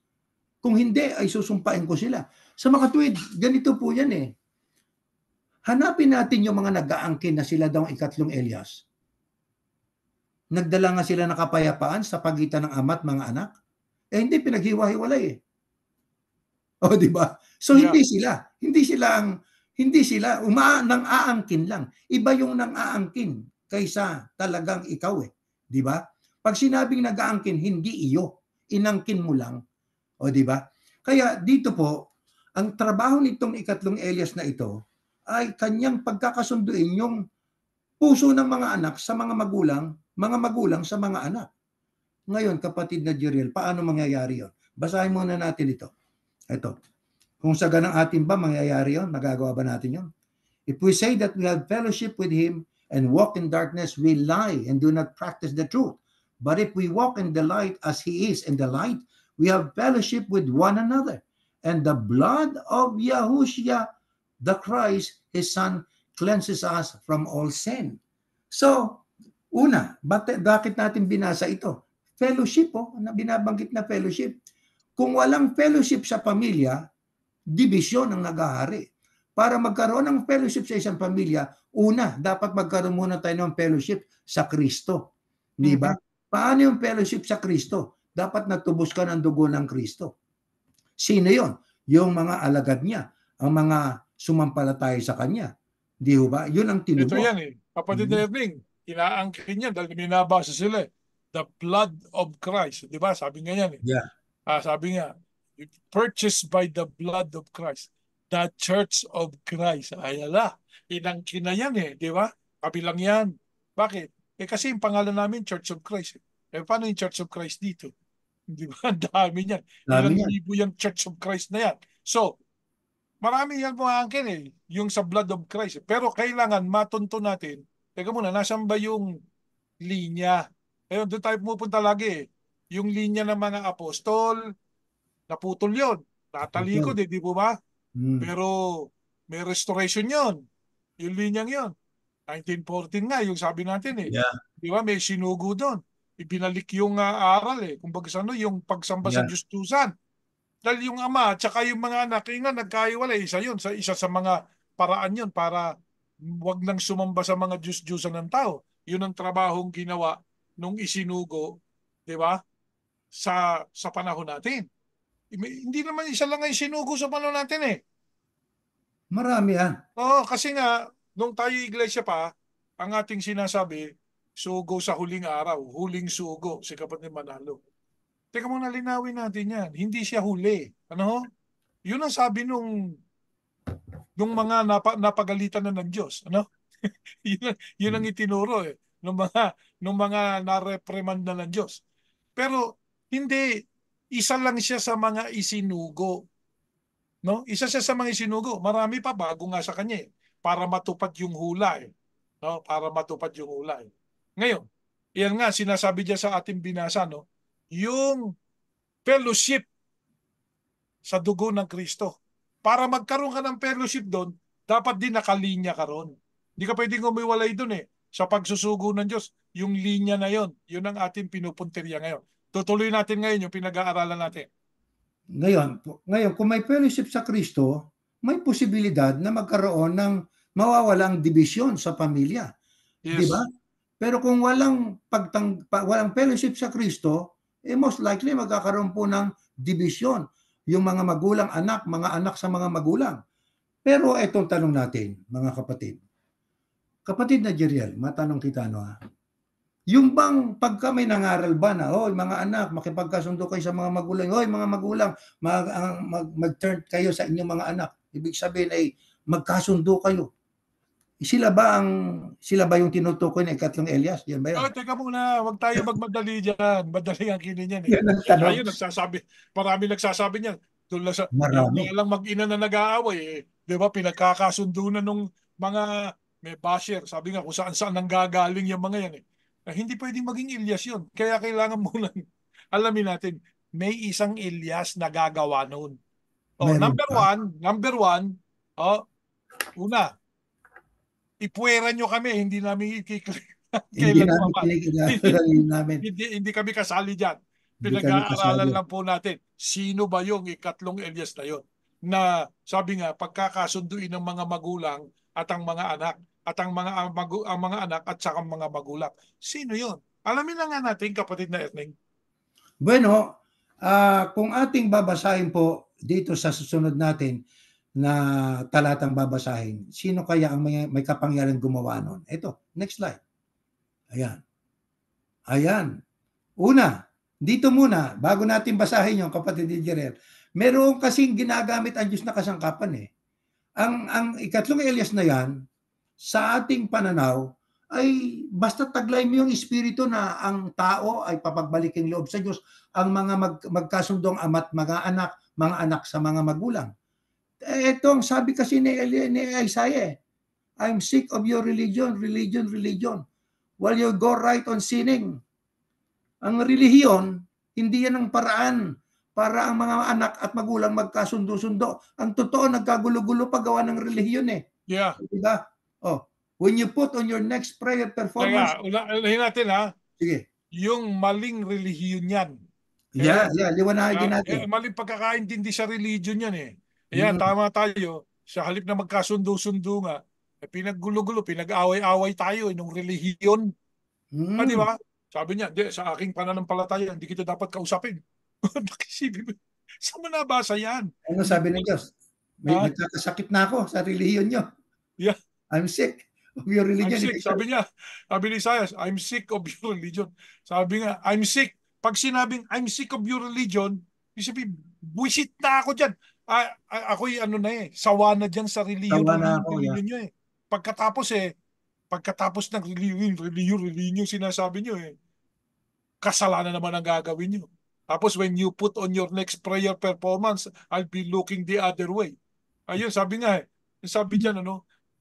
Kung hindi, ay susumpain ko sila. Sa makatuwid, ganito po yan eh. Hanapin natin yung mga nag-aangkin na sila daw ang ikatlong Elias. Nagdala nga sila ng kapayapaan sa pagitan ng ama at mga anak. Eh hindi, pinaghiwa-hiwalay eh. O, di ba? So hindi sila nang aangkin lang. Iba yung nang aangkin kaysa talagang ikaw eh. Di ba? Pag sinabing nag-aangkin, hindi iyo. Inangkin mo lang. O di ba? Kaya dito po, ang trabaho nitong ikatlong Elias na ito ay kanyang pagkakasunduin yung puso ng mga anak sa mga magulang sa mga anak. Ngayon, kapatid na Jeriel, paano mangyayari yon? Basahin muna natin ito. Ito. Kung sa ganang atin ba mangyayari yon, magagawa ba natin yon? If we say that we have fellowship with Him and walk in darkness, we lie and do not practice the truth. But if we walk in the light as He is in the light, we have fellowship with one another. And the blood of Yahushua, the Christ, His Son, cleanses us from all sin. So, una, bakit natin binasa ito? Fellowship, na binabanggit na fellowship. Kung walang fellowship sa pamilya, division ang naghahari. Para magkaroon ng fellowship sa isang pamilya, una, dapat magkaroon muna tayo ng fellowship sa Kristo. Di ba? Paano yung fellowship sa Kristo? Dapat natubos ka ng dugo ng Kristo. Sino yon? Yung mga alagad niya, ang mga sumampalataya sa Kanya. Di ba? Yun ang tinubo. Ito yan eh. Kapatid na Erning, inaangkin niya dahil binabasa sila eh. The blood of Christ. Di ba? Sabi nga yan eh. Yeah. Sabi nga, purchased by the blood of Christ. The Church of Christ. Ay ala, inangkin na yan eh. Di ba? Kabilang yan. Bakit? Kasi yung pangalan namin, Church of Christ. Paano yung Church of Christ dito? Di ba? Ang dami yan. Ilang libo yung Church of Christ na yan. So, marami yan mga angkin eh. Yung sa blood of Christ. Pero kailangan matunto natin. Teka muna, nasan ba yung linya? Ayun, doon tayo pumupunta lagi eh. Yung linya ng mga apostol, naputol yun. Natalikod eh, di po ba? Pero may restoration yun. Yung linyang yun. 1914 nga, yung sabi natin eh. Yeah. Di ba? May sinugo doon. Ibinalik yung aral eh. Kung baga sa yung pagsamba sa Diyos-Tusan. Dahil yung ama at saka yung mga anak, nga nagkahiwalay, isa yun, isa sa mga paraan yun para wag nang sumamba sa mga Diyos-Diyosan ng tao. Yun ang trabahong ginawa nung isinugo, di ba, sa panahon natin. Hindi naman isa lang ang sinugo sa panahon natin eh. Marami yan. Oo, kasi nga, nung tayo iglesia pa, ang ating sinasabi, sugo sa huling araw, huling sugo, si Kapatid Manalo. Teka muna, linawin natin yan. Hindi siya huli. Ano ho? Yun ang sabi nung mga napagalitan na ng Diyos. Ano? Yun ang itinuro eh. Nung mga nareprimand na ng Diyos. Pero hindi, isa lang siya sa mga isinugo. No? Isa siya sa mga isinugo. Marami pa bago nga sa kanya eh. Para matupad yung hula eh. No? Para matupad yung hula eh. Ngayon, yan nga sinasabi diya sa ating binasa, no? Yung fellowship sa dugo ng Kristo. Para magkaroon ka ng fellowship doon, dapat din nakalinya ka ron. Hindi ka pwedeng umiwalay doon eh. Sa pagsusugo ng Diyos, yung linya na yon, yun ang ating pinupuntirya ngayon. Tutuloy natin ngayon yung pinag-aaralan natin. Ngayon, kung may fellowship sa Kristo, may posibilidad na magkaroon ng mawawalang dibisyon sa pamilya. Di ba? Yes. Pero kung walang fellowship sa Kristo, most likely magkakaroon po ng dibisyon. Yung mga magulang anak, mga anak sa mga magulang. Pero itong tanong natin, mga kapatid. Kapatid na Jeriel, matanong kita, no ha? Yung bang pagka may nangaral ba na, hoy mga anak, makipagkasundo kayo sa mga magulang, hoy mga magulang, mag-turn kayo sa inyong mga anak. Ibig sabihin ay magkasundo kayo. Sila ba yung tinutukoy ng ikatlong Elias? Yan ba yun? Oh, teka muna, wag tayo magmadali dyan. Madali ang kinin yan eh. Yan ang tanong. Tayo marami nagsasabi niyan. Doon lang yung Marami. mga lang mag-ina na nag-aaway eh. Di ba, pinagkakasundo na nung mga may basher. Sabi nga kung saan nanggagaling yung mga yan eh. Hindi pwedeng maging Elias yun. Kaya kailangan muna alamin natin, may isang Elias na gagawa noon. Oh, Meron pa. number one, oh, una, ipuwera nyo kami, hindi namin Hindi kailan namin pa. pinag-aaralan namin. Hindi kami kasali dyan. Hindi kami Pinag-aaralan kasali. lang po natin sino ba yung ikatlong Elias na yon, na sabi nga pagkakasunduin ng mga magulang at ang mga anak at ang mga anak at saka mga magulang. Sino yon? Alamin na nga natin, kapatid na Erning. Bueno, kung ating babasahin po dito sa susunod natin na talatang babasahin, sino kaya ang may kapangyarihan gumawa nun? Ito, next slide. Ayan. Ayan. Una, dito muna, bago natin basahin yung kapatid ni Jerel, meron kasing ginagamit ang Diyos na kasangkapan eh. Ang ikatlong Elias na yan, sa ating pananaw, ay basta taglay mo yung espiritu na ang tao ay papagbaliking loob sa Diyos, ang mga magkasundong ama't mga anak sa mga magulang. Ito ang sabi kasi ni Isaiah, I'm sick of your religion, religion, religion. While you go right on sinning. Ang relihiyon, hindi yan ang paraan para ang mga anak at magulang magkasundo-sundo. Ang totoo, nagkagulo-gulo paggawa ng relihiyon eh. Yeah. Diba? Oh, when you put on your next prayer performance. Ulahin natin ha. Sige. Yung maling relihiyon yan. Yeah, liwanagin natin. Maling pagkakaintindi sa religion yan eh. Ayan, tama tayo. Sa halip na magkasundo-sundo nga, pinaggulo-gulo, pinag-away-away tayo nung relihiyon. Di ba? Sabi niya, sa aking pananampalataya, hindi kita dapat kausapin. Nakisipin mo. Saan mo nabasa yan? Ano sabi ng Diyos? Nagkakasakit na ako sa relihiyon nyo. Yeah. I'm sick of your religion. I'm sick. Sabi ni Isaiah, I'm sick of your religion. Sabi nga, I'm sick. Pag sinabing, I'm sick of your religion, sabi, buisit na ako dyan. Ako'y sawa na dyan sa religion nyo eh. Pagkatapos ng religion sinasabi nyo eh, kasalanan naman ang gagawin nyo. Tapos when you put on your next prayer performance, I'll be looking the other way. Ayun, sabi nga eh. Sabi dyan,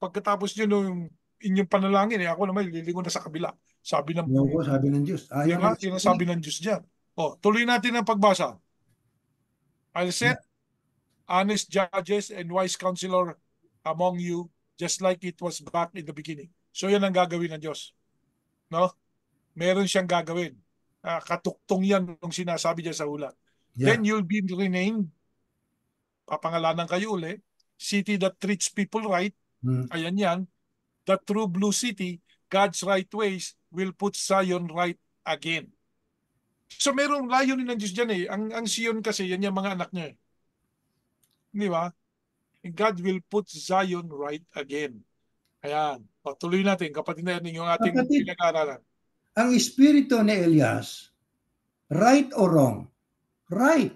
pagkatapos nyo nung inyong panalangin, ako naman lilingon na sa kabila. Sabi ng Diyos. Diba? Sinasabi ng Diyos dyan. Tuloy natin ang pagbasa. I'll set honest judges and wise counselor among you, just like it was back in the beginning. So yan ang gagawin ng Diyos. No? Meron siyang gagawin. Katuktong yan nung sinasabi niya sa ulat. Yeah. Then you'll be renamed papangalanan kayo uli, city that treats people right, ayan yan, the true blue city, God's right ways will put Zion right again. So merong layunin ng Diyos dyan eh. Ang Zion kasi, yan yung mga anak niya eh. Di ba? God will put Zion right again. Ayan. O, tuloy natin, kapatid na yan, yung ating Kapatid, pinag-aaralan. ang espiritu ni Elias, right or wrong? Right.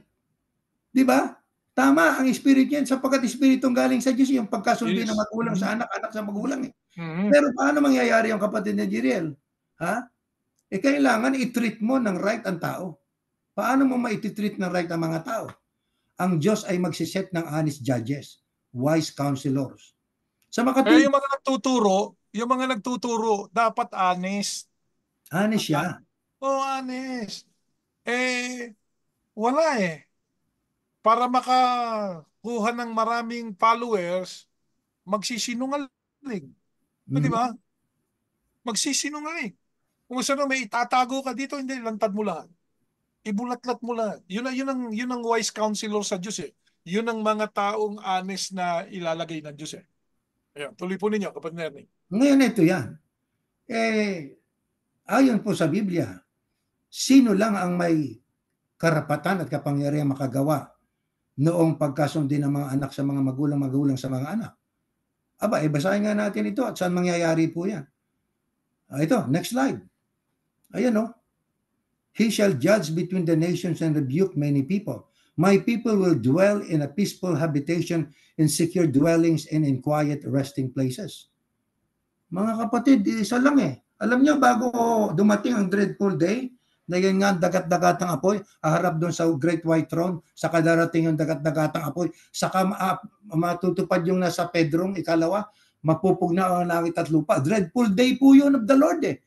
Di ba? Tama ang espiritu yan sapagkat espiritong galing sa Diyos yung pagkasundi ng magulang sa anak, anak sa magulang eh. Pero paano mangyayari yung kapatid ni Jeriel? Ha? Kailangan i-treat mo ng right ang tao. Paano mo ma-treat ng right ang mga tao? Ang Diyos ay magsiset ng honest judges, wise counselors. Sa yung mga nagtuturo, dapat honest. Honest siya. Honest. Wala eh. Para makakuha ng maraming followers, magsisinungaling. Di ba? Magsisinungaling. Kung saan may itatago ka dito, hindi, lantad mo lahat. Ibulatlat mo lahat. Yun ang wise counselor sa Diyos eh. Yun ang mga taong honest na ilalagay ng Diyos eh. Ayan, tuloy po ninyo, kapatid Ernie. Ngayon ito yan. Ayon po sa Biblia, sino lang ang may karapatan at kapangyarihan makagawa noong pagkasundi ng mga anak sa mga magulang sa mga anak? Aba, basahin nga natin ito at saan mangyayari po yan. Ito, next slide. Ayan o. He shall judge between the nations and rebuke many people. My people will dwell in a peaceful habitation, in secure dwellings, and in quiet resting places. Mga kapatid, isa lang eh. Alam niyo, bago dumating ang dreadful day, na yan nga dagat-dagatang apoy, haharap doon sa Great White Throne, saka darating yung dagat-dagatang apoy, saka matutupad yung nasa Pedrong, ikalawa, mapupugna ang langit at lupa. Dreadful day po yun of the Lord eh.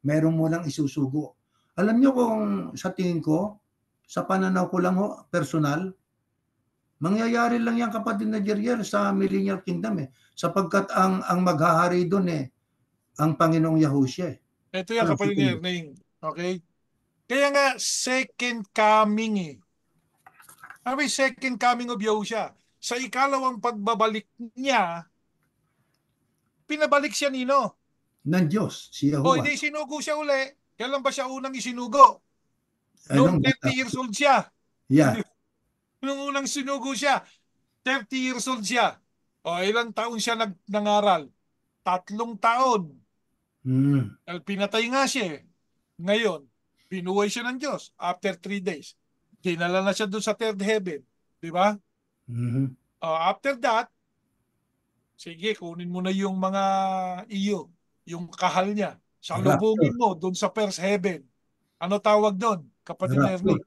Meron mo lang isusugo. Alam niyo kung sa tingin ko, sa pananaw ko lang ho, personal, mangyayari lang yan kapatid na Jeriel sa Millennial Kingdom eh. Sapagkat ang maghahari doon eh, ang Panginoong Yahushua eh. Ito yan kapatid ni Erning. Okay? Kaya nga, second coming eh. Ano yung second coming of Yahushua? Sa ikalawang pagbabalik niya, pinabalik siya nino? Ng Diyos, si O Yahuwah. hindi, sinugo siya uli. Kailan ba siya unang isinugo? Noong 30 years old siya. Yeah. Nung unang sinugo siya, 30 years old siya. O ilang taon siya nangaral? 3 taon. Pinatay nga siya. Ngayon, binuhay siya ng Diyos after 3 days. Dinala na siya doon sa third heaven. Di ba? After that, sige, kunin mo na yung mga iyo, yung kahal niya. Salubungin mo doon sa first heaven. Ano tawag doon, kapatid Ernie?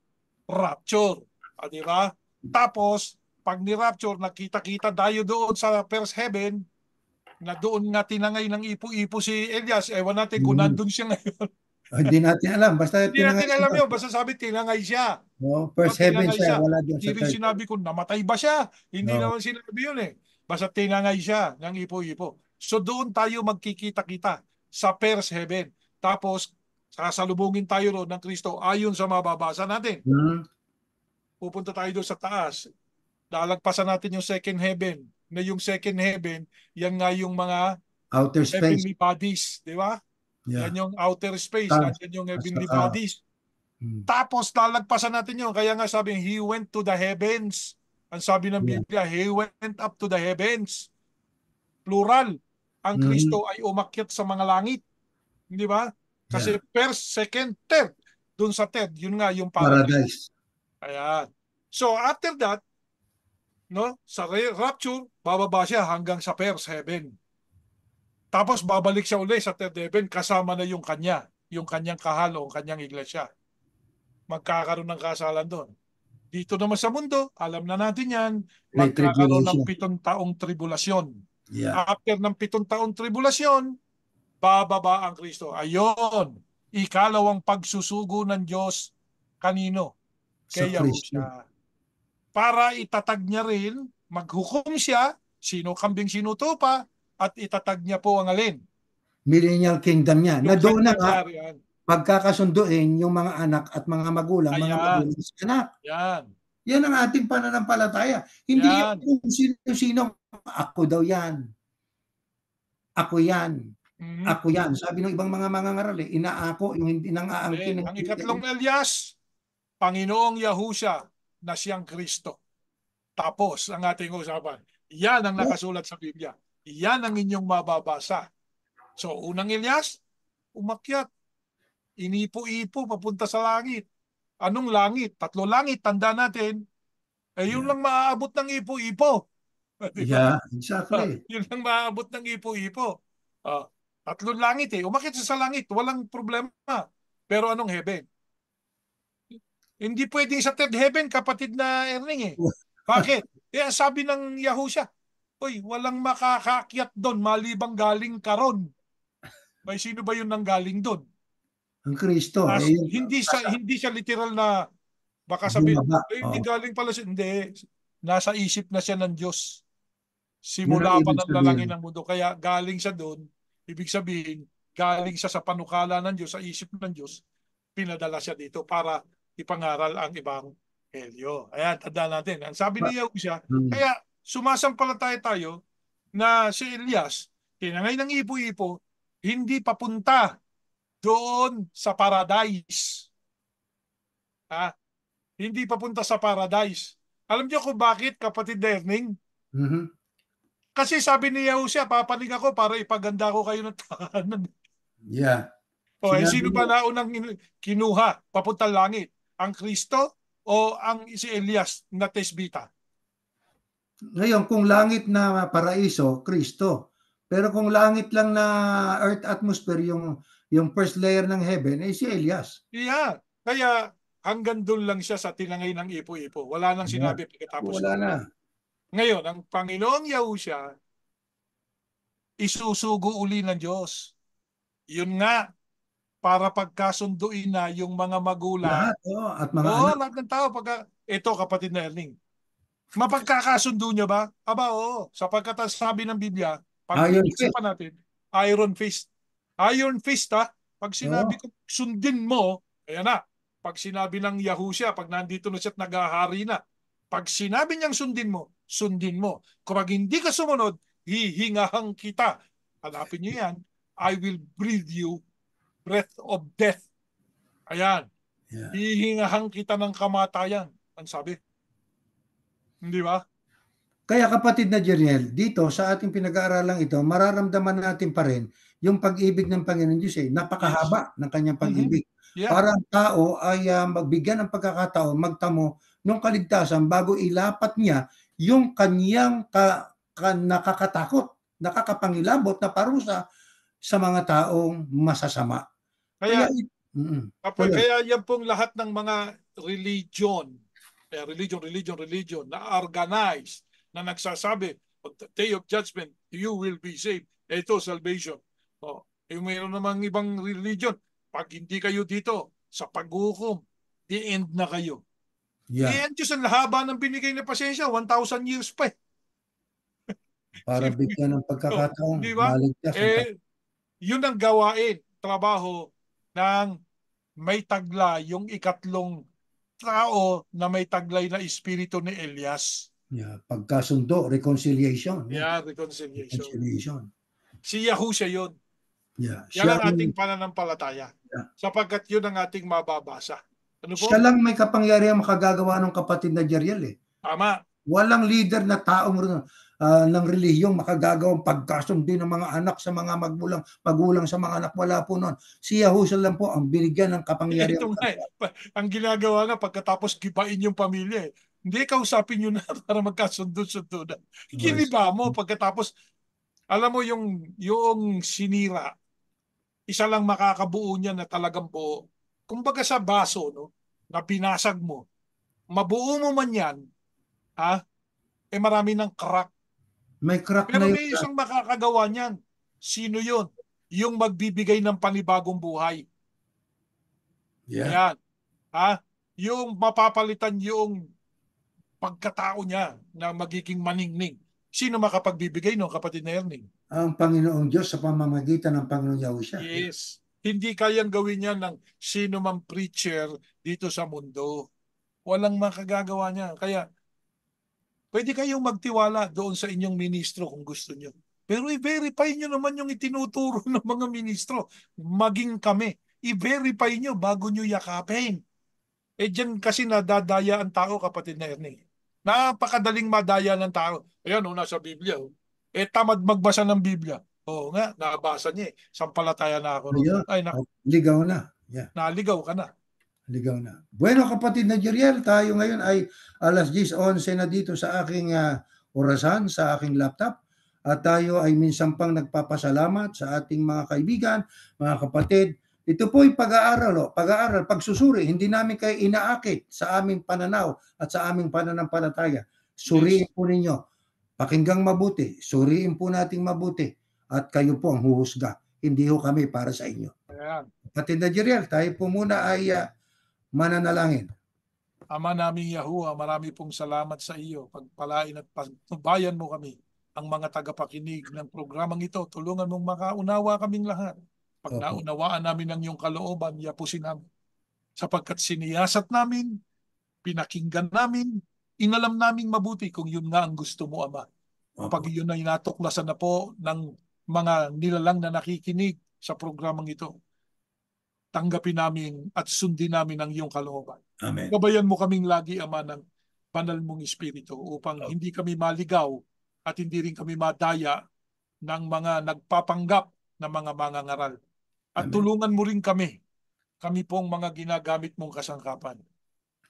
Rapture. Di ba? Tapos, pag ni-rapture, nakita-kita tayo doon sa first heaven, na doon nga tinangay ng ipo-ipo si Elias. Ewan natin kung nandun siya ngayon. Hindi natin alam. Basta hindi natin alam yun. Basta sabi, tinangay siya. No, first heaven siya. Wala doon sa third. Sinabi ko, namatay ba siya? Hindi naman sinabi yun eh. Basta tinangay siya ng ipo-ipo. So doon tayo magkikita-kita sa first heaven. Tapos, sasalubungin tayo roon ng Kristo ayon sa mababasa natin. Pupunta tayo doon sa taas. Lalagpasan natin yung second heaven. Na yung second heaven, yan nga yung mga outer space, heavenly bodies, di ba? Yeah. Yan yung outer space, yan yung heavenly bodies. Tapos lalagpasan natin yun. Kaya nga sabi, He went to the heavens. Ang sabi ng Biblia, He went up to the heavens. Plural. Ang Kristo ay umakyat sa mga langit. Di ba? Kasi first, second, third. Doon sa third, yun nga yung paradise. Ayan. So after that, no, sa rapture, bababa siya hanggang sa first heaven. Tapos babalik siya uli sa third heaven kasama na yung kanyang kahal o kanyang iglesia. Magkakaroon ng kasalan doon. Dito naman sa mundo, alam na natin yan, magkakaroon ng 7 taong tribulasyon. After ng 7 taong tribulasyon, bababa ang Kristo. Ayon, ikalawang pagsusugo ng Diyos kanino? Kay Yahushua. Para itatag niya rin, maghukom siya, sino kambing sinutupa, at itatag niya po ang alin? Millennial Kingdom niya. Na doon na nga, pagkakasunduin yung mga anak at mga magulang, mga magulang sa anak. Yan. Yan ang ating pananampalataya. Hindi yung Yan. kung sino-sino, ako daw yan, ako yan, Mhm. ako yan. Sabi ng ibang mga mangangaral, inaako, yung hindi nang aangkin ng Ang hindi. ikatlong Elias, Panginoong Yahusya na siyang Kristo. Tapos ang ating usapan. Yan ang nakasulat sa Biblia. Yan ang inyong mababasa. So, unang Elias, umakyat. Inipo-ipo papunta sa langit. Anong langit? 3 langit, tanda natin. Yun Yeah, lang maaabot ng ipo-ipo. Di ba? yeah, exactly. Yun lang maaabot ng ipo-ipo. Ah, 3 langit eh. Umakyat siya sa langit, walang problema. Pero anong heaven? Hindi pwedeng sa third heaven, kapatid na Erning eh. Bakit? Sabi ng Yahusya, uy, walang makakaakyat doon malibang galing karon. May sino ba yun nang galing doon? Ang Kristo, yung Hindi siya literal na baka sabihin, bumaba. hindi Oo, galing pala siya. Hindi. Nasa isip na siya ng Diyos. yun ang Simula pa ibig ng lalangin sabihin. ng mundo. Kaya galing siya doon. Ibig sabihin, galing siya sa panukala ng Diyos, sa isip ng Diyos. Pinadala siya dito para ipangaral ang ibang helyo. Ayan, tanda natin. Ang sabi ni Yahusya, Hmm. kaya sumasampalataya tayo na si Elias, tinangay ng ipo-ipo, hindi papunta doon sa paradise. Ha? Hindi papunta sa paradise. Alam niyo kung bakit, kapatid Derning? Mhm. Kasi sabi ni Yahusya, papanig ako para ipaganda ko kayo ng tahanan. Yeah. O, Sinabi sino ba niya, naunang kinuha papuntang langit? Ang Kristo o ang si Elias na tesbita? ngayon kung langit na paraiso, Kristo. Pero kung langit lang na earth atmosphere, yung first layer ng heaven, si Elias. Yeah. Kaya hanggang doon lang siya sa tinangay ng ipo-ipo. Wala nang Yeah. sinabi pagkatapos Wala doon. na. Ngayon, ang Panginoong Yahusya, isusugo uli ng Diyos. Yun nga, para pagkasunduin na yung mga magulang. Lahat, at mga Oo, anak. lahat ng tao. Ito, kapatid na Erling, mapagkakasundo niya ba? Aba, oo. Sapagkat ang sabi ng Biblia, pag Iron fist. pinag-isipan natin, iron fist. Iron fist ha. Pag sinabi Oo. ko, sundin mo, ayan na. Pag sinabi ng Yahusya, pag nandito na siya at naghahari na, pag sinabi niyang sundin mo, sundin mo. Kapag hindi ka sumunod, hihingahang kita. Hanapin niyo yan. I will breathe you breath of death. Ayan. Yeah. Hihingahang kita ng kamatayan. Ang sabi. Hindi ba? Kaya kapatid na Jeriel, dito sa ating pinag-aaralan ito, mararamdaman natin pa rin yung pag-ibig ng Panginoon Diyos. Yes. Napakahaba ng kanyang Mhm. pag-ibig. Yeah. Para ang tao ay magbigyan ng pagkakataon, magtamo ng kaligtasan bago ilapat niya yung kanyang nakakatakot, nakakapangilabot na parusa sa mga taong masasama. Kaya, Kaya, tuloy. kaya yan pong lahat ng mga religion, religion, na organized, na nagsasabi, on the day of judgment, you will be saved. Ito, salvation. Mayroon namang ibang religion, pag hindi kayo dito, sa paghukom, the end na kayo. Yeah, Diyos, ang haba ng binigay na pasensya, 1,000 years pa eh. para bigyan ng pagkakataon, Di ba? maligtas ang Eh, yun ang gawain, trabaho ng may taglay, yung ikatlong tao na may taglay na espiritu ni Elias. yeah, pagkasundo, reconciliation. Yeah, Yeah, reconciliation. reconciliation. Si Yahusha yun. Yeah, Yan ang ating pananampalataya. yeah, Sapagkat yun ang ating mababasa. Ano siya po? lang may kapangyarihan makagagawa ng kapatid na Jeriel eh. Tama. Walang leader na taong ng relihiyong makagagawang pagkasundo ng mga anak sa mga magulang sa mga anak. Wala po noon. Si Yahushua lang po ang binigyan ng kapangyarihan. Ito nga eh. Ang ginagawa nga pagkatapos gibain yung pamilya eh. Hindi, kausapin nyo na para magkasundo-sundo na. Giniba mo pagkatapos, alam mo yung sinira, isa lang makakabuo niya na talagang buo. Kumbaga sa baso, no, na binasag mo, mabuo mo man yan, ha, marami ng crack. May crack Pero na yun. may isang makakagawa niyan. Sino yun? Yung magbibigay ng panibagong buhay. Yeah. Ayan. Ha? Yung mapapalitan yung pagkatao niya na magiging maningning. Sino makapagbibigay no, kapatid na Erning? Ang Panginoong Diyos sa pamamagitan ng Panginoong Yahushua. Yeah. Yes. Hindi kayang gawin yan ng sino mang preacher dito sa mundo. Walang makagagawa niya. Kaya pwede kayong magtiwala doon sa inyong ministro kung gusto niyo. Pero i-verify niyo naman yung itinuturo ng mga ministro. Maging kami. I-verify niyo bago niyo yakapin. Eh dyan kasi nadadaya ang tao, kapatid na Ernie. Napakadaling madaya ng tao. Ayan, nasa Biblia. Eh tamad magbasa ng Biblia. Oo nga, nabasa niya eh. Sampalataya na ako ron. Ayun, Ay, naku, ligaw na. Yeah. naligaw ka na. Ligaw na. Bueno, kapatid na Jeriel, tayo ngayon ay 10:11 na dito sa aking orasan, sa aking laptop. At tayo ay minsan pang nagpapasalamat sa ating mga kaibigan, mga kapatid. Ito po ay pag-aaral, pag-aaral, pagsusuri. Hindi namin kayo inaakit sa aming pananaw at sa aming pananampalataya. Suriin Yes. po ninyo. Pakinggang mabuti. Suriin po nating mabuti. At kayo po ang huhusga. Hindi ho kami para sa inyo. Ayan. Kapatid na Jeriel, tayo po muna ay mananalangin. Ama naming Yahuwah, marami pong salamat sa iyo. Pagpalain at pagtubayan mo kami, ang mga tagapakinig ng programang ito. Tulungan mong makaunawa kaming lahat. Pag Opo. naunawaan namin ang iyong kalooban, yapusin namin. Sapagkat siniyasat namin, pinakinggan namin, inalam naming mabuti kung yun nga ang gusto mo, Ama. Opo. Kapag yun ay natuklasan na po ng mga nilalang na nakikinig sa programang ito, tanggapin namin at sundin namin ang iyong kalooban. Amen. Gabayan mo kaming lagi, Ama, ng banal mong Espiritu upang Opo. hindi kami maligaw at hindi rin kami madaya ng mga nagpapanggap na mga mangangaral. At Amen. tulungan mo rin kami pong mga ginagamit mong kasangkapan.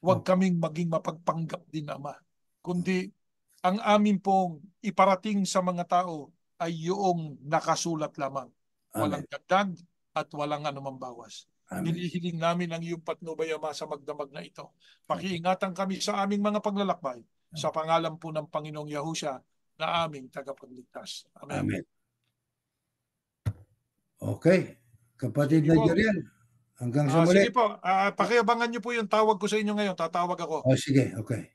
Huwag Opo. kaming maging mapagpanggap din, Ama, kundi ang amin pong iparating sa mga tao ay yung nakasulat lamang. Amen. Walang dagdag at walang anumang bawas. Amen. Hinihiling namin ang iyong patnubay, Ama, sa magdamag na ito. Pakiingatan kami sa aming mga paglalakbay. Sa pangalan po ng Panginoong Yahusha na aming tagapagligtas. Amen. Amen. Okay. Kapatid Sige na po. Jeriel, hanggang sa muli. Sige po. Pakiabangan niyo po yung tawag ko sa inyo ngayon. Tatawag ako. Oh, sige. Okay.